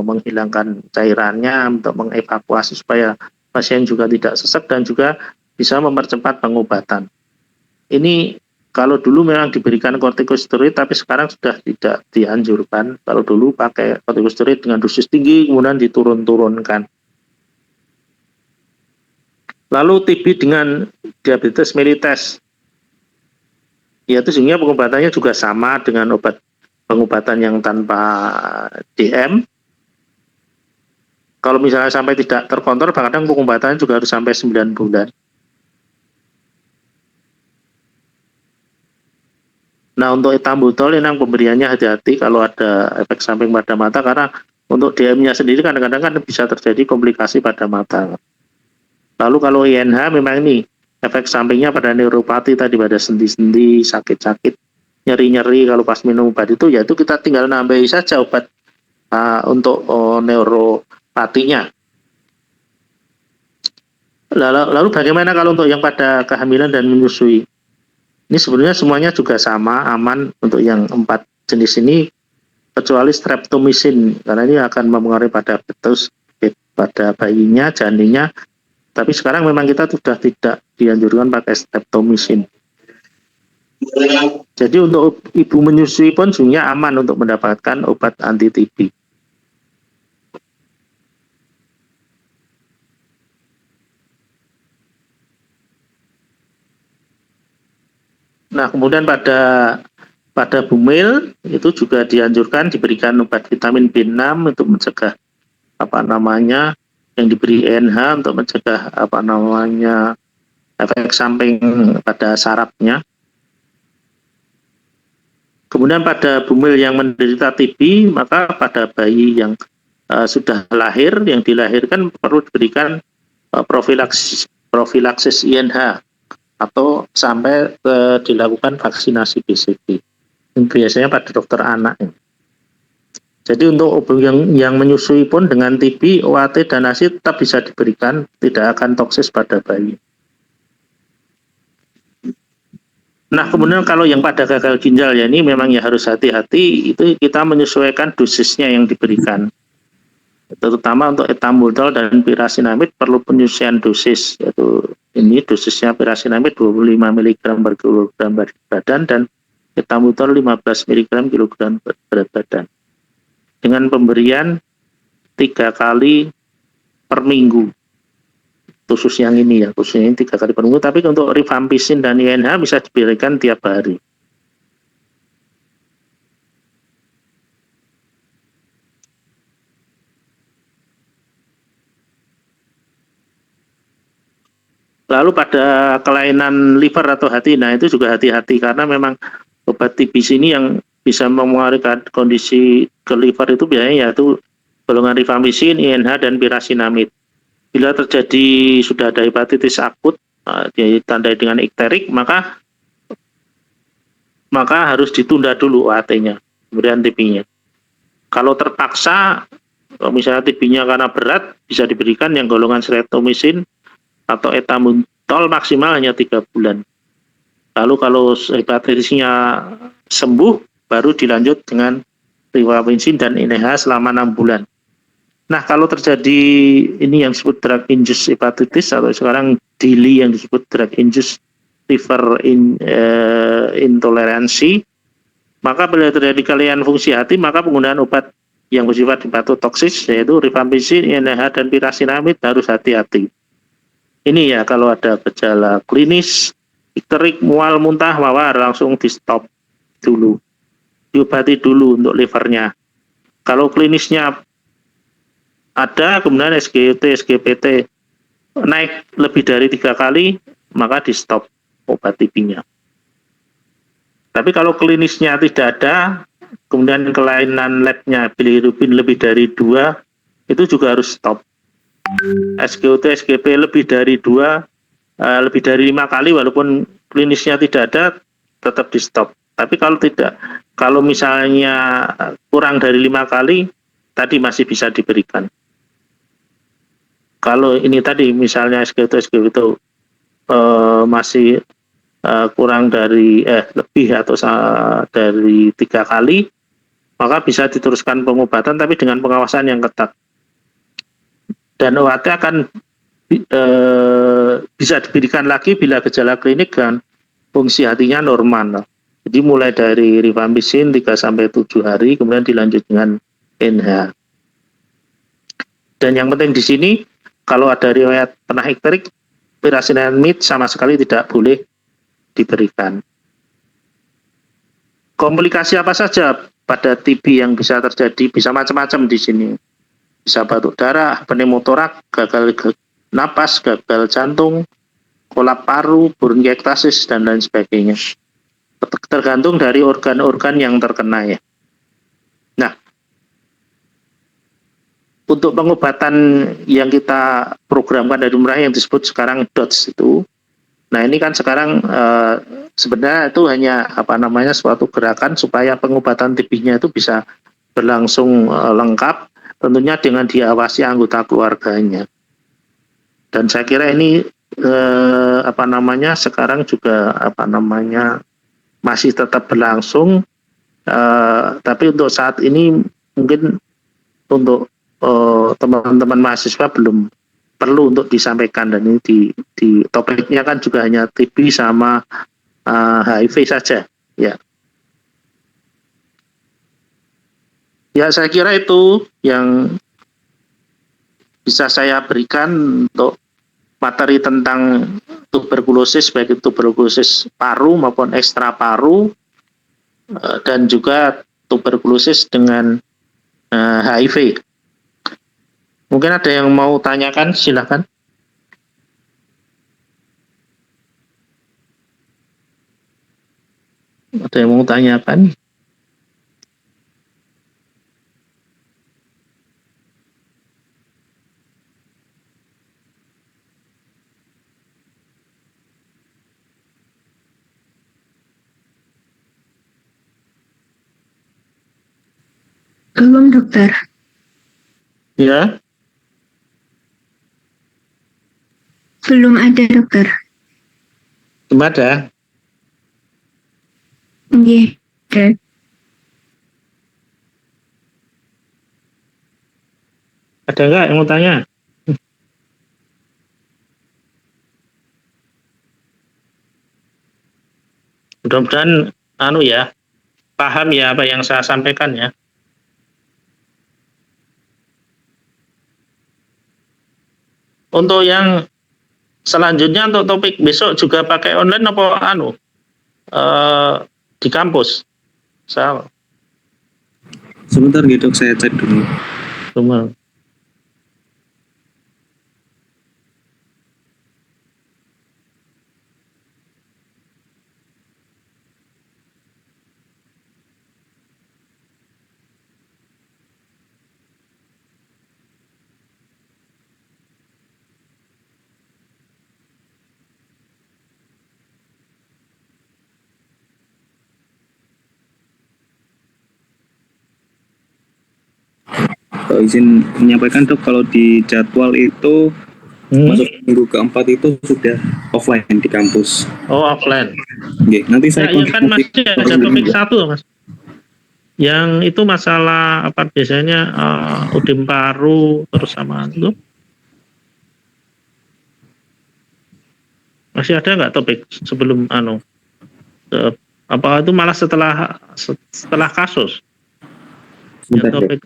menghilangkan cairannya, untuk mengevakuasi supaya pasien juga tidak sesek dan juga bisa mempercepat pengobatan. Ini kalau dulu memang diberikan kortikosteroid, tapi sekarang sudah tidak dianjurkan. Kalau dulu pakai kortikosteroid dengan dosis tinggi, kemudian diturun-turunkan. Lalu TB dengan diabetes mellitus, yaitu sehingga pengobatannya juga sama dengan obat pengobatan yang tanpa DM. Kalau misalnya sampai tidak terkontrol, kadang pengobatannya juga harus sampai 9 bulan. Nah, untuk etambutol yang pemberiannya hati-hati kalau ada efek samping pada mata, karena untuk DM-nya sendiri kadang-kadang kan bisa terjadi komplikasi pada mata. Lalu kalau INH memang ini efek sampingnya pada neuropati tadi, pada sendi-sendi, sakit-sakit, nyeri-nyeri kalau pas minum obat itu, yaitu kita tinggal nambahi saja obat untuk neuropatinya. Lalu bagaimana kalau untuk yang pada kehamilan dan menyusui? Ini sebenarnya semuanya juga sama, aman untuk yang 4 jenis ini, kecuali streptomycin, karena ini akan mempengaruhi pada fetus, pada bayinya, janinnya. Tapi sekarang memang kita sudah tidak dianjurkan pakai streptomycin. Jadi untuk ibu menyusui pun sebenarnya aman untuk mendapatkan obat anti TB. Nah, kemudian pada bumil itu juga dianjurkan diberikan obat vitamin B6 untuk mencegah yang diberi NH untuk mencegah efek samping pada sarafnya. Kemudian pada bumil yang menderita TB, maka pada bayi yang sudah lahir, yang dilahirkan perlu diberikan profilaksis INH atau sampai dilakukan vaksinasi BCG. Biasanya pada dokter anak. Jadi untuk yang menyusui pun dengan TB, OAT dan ASI tetap bisa diberikan, tidak akan toksis pada bayi. Nah, kemudian kalau yang pada gagal ginjal ya ini memang ya harus hati-hati, itu kita menyesuaikan dosisnya yang diberikan. Terutama untuk ethambutol dan pirasinamid perlu penyesuaian dosis, yaitu ini dosisnya pirasinamid 25 mg per kilogram berat badan dan ethambutol 15 mg kilogram berat badan. Dengan pemberian 3 kali per minggu. Khusus yang ini ya, khususnya ini 3 kali per minggu, tapi untuk rifampicin dan INH bisa diberikan tiap hari. Lalu pada kelainan liver atau hati, nah itu juga hati-hati karena memang obat TBC ini yang bisa mempengaruhi kondisi ke liver itu biasanya yaitu golongan rifampicin, INH dan pirasinamid. Bila terjadi sudah ada hepatitis akut ditandai dengan ikterik, maka harus ditunda dulu OAT-nya, kemudian TB-nya. Kalau terpaksa, misalnya TB-nya karena berat, bisa diberikan yang golongan streptomycin atau ethambutol maksimal hanya 3 bulan. Lalu kalau hepatitisnya sembuh, baru dilanjut dengan rifampicin dan INH selama 6 bulan. Nah, kalau terjadi ini yang disebut drug induced hepatitis atau sekarang DILI yang disebut drug induced liver intoleransi, maka bila terjadi kelainan fungsi hati, maka penggunaan obat yang bersifat hepatotoksis yaitu rifampicin, INH dan pirasinamid harus hati-hati. Ini ya kalau ada gejala klinis, ikterik, mual, muntah, mawar langsung di stop dulu, diobati dulu untuk livernya. Kalau klinisnya ada, kemudian SGT, SGPT naik lebih dari 3 kali, maka di stop obat TB-nya. Tapi kalau klinisnya tidak ada, kemudian kelainan labnya bilirubin lebih dari 2, itu juga harus stop. SGOT, SGP lebih dari 2, lebih dari 5 kali walaupun klinisnya tidak ada, tetap di stop. Tapi kalau tidak, kalau misalnya kurang dari 5 kali, tadi masih bisa diberikan. Kalau ini tadi misalnya SGOT, SGP itu masih kurang dari lebih atau dari 3 kali, maka bisa diteruskan pengobatan tapi dengan pengawasan yang ketat. Dan OAT akan bisa diberikan lagi bila gejala klinik dan fungsi hatinya normal. Jadi mulai dari rifampicin 3-7 hari, kemudian dilanjut dengan NH. Dan yang penting di sini, kalau ada riwayat pernah ikterik, pirasinamid sama sekali tidak boleh diberikan. Komplikasi apa saja pada TB yang bisa terjadi? Bisa macam-macam di sini. Bisa batuk darah, pneumotorak, gagal napas, gagal jantung, kolap paru, bronkiektasis, dan lain sebagainya. Tergantung dari organ-organ yang terkena ya. Nah, untuk pengobatan yang kita programkan dari umrah yang disebut sekarang DOTS itu, nah ini kan sekarang sebenarnya itu hanya suatu gerakan supaya pengobatan TB-nya itu bisa berlangsung lengkap, tentunya dengan diawasi anggota keluarganya. Dan saya kira ini sekarang juga masih tetap berlangsung, tapi untuk saat ini mungkin untuk teman-teman mahasiswa belum perlu untuk disampaikan, dan ini di topiknya kan juga hanya TB sama HIV saja ya. Ya, saya kira itu yang bisa saya berikan untuk materi tentang tuberkulosis, baik itu tuberkulosis paru maupun ekstra paru, dan juga tuberkulosis dengan HIV. Mungkin ada yang mau tanyakan, silakan. Ada yang mau tanyakan? Belum dokter. Ya, Belum ada dokter. belum ada. Nggih. Oke. Ada nggak yang mau tanya? Mudah-mudahan paham ya apa yang saya sampaikan ya. Untuk yang selanjutnya untuk topik besok juga pakai online apa di kampus? Saya Sebentar gitu, saya cek dulu. belum. Izin menyampaikan dok, kalau di jadwal itu masuk minggu keempat itu sudah offline di kampus. Oh, offline. Oke, nanti saya Ya kan masih ada topik satu Mas. Yang itu masalah apa biasanya Udim Paru terus sama itu. Masih ada nggak topik sebelum apa itu malah setelah kasus? Ya, topik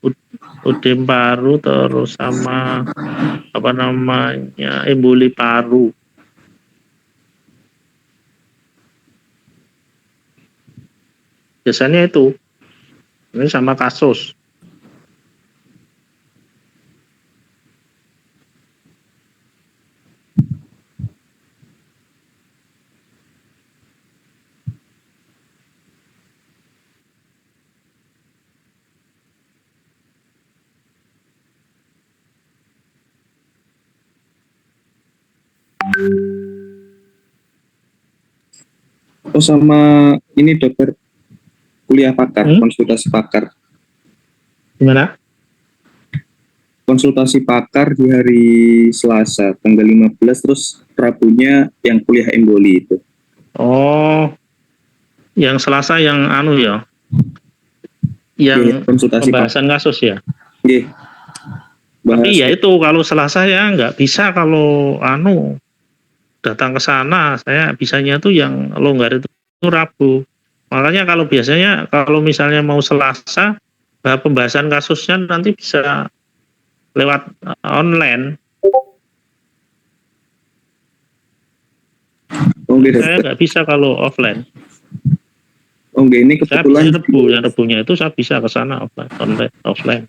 Udim Paru terus sama apa namanya emboli paru. Biasanya itu ini sama kasus. Oh, sama ini dokter, kuliah pakar, konsultasi pakar. Gimana? Konsultasi pakar di hari Selasa tanggal 15, terus Rabunya yang kuliah emboli itu. Oh, yang Selasa yang ya. Yang konsultasi pembahasan kasus ya. Iya. Tapi ya itu kalau Selasa ya nggak bisa, kalau datang ke sana, saya bisanya tuh yang longgar itu Rabu. Makanya kalau biasanya kalau misalnya mau Selasa, pembahasan kasusnya nanti bisa lewat online. Saya nggak bisa kalau offline. Ini kebetulan saya bisa Rebunya itu saya bisa ke sana offline.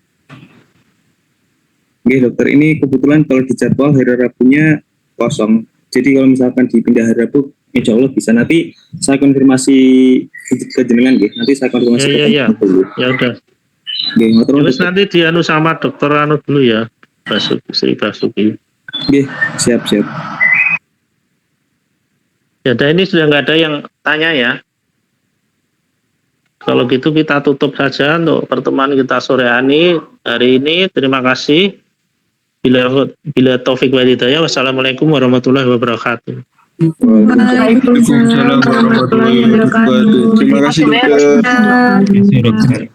Oke dokter, ini kebetulan kalau di jadwal hari Rabunya kosong. Jadi kalau misalkan dipindah hari Rabu, insya Allah bisa. Nanti saya konfirmasi ke jenengan, Nanti saya konfirmasi ke ya. dulu. Ya udah. Terus nanti sama dokter dulu ya, Sri Basuki. Siap. Ya, ini sudah nggak ada yang tanya ya. Kalau gitu kita tutup saja untuk pertemuan kita sore hari ini. Terima kasih. Bila taufik wal hidayah. Wassalamualaikum warahmatullahi wabarakatuh. Waalaikumsalam warahmatullahi wabarakatuh. Terima kasih dokter. Terima kasih, dokter.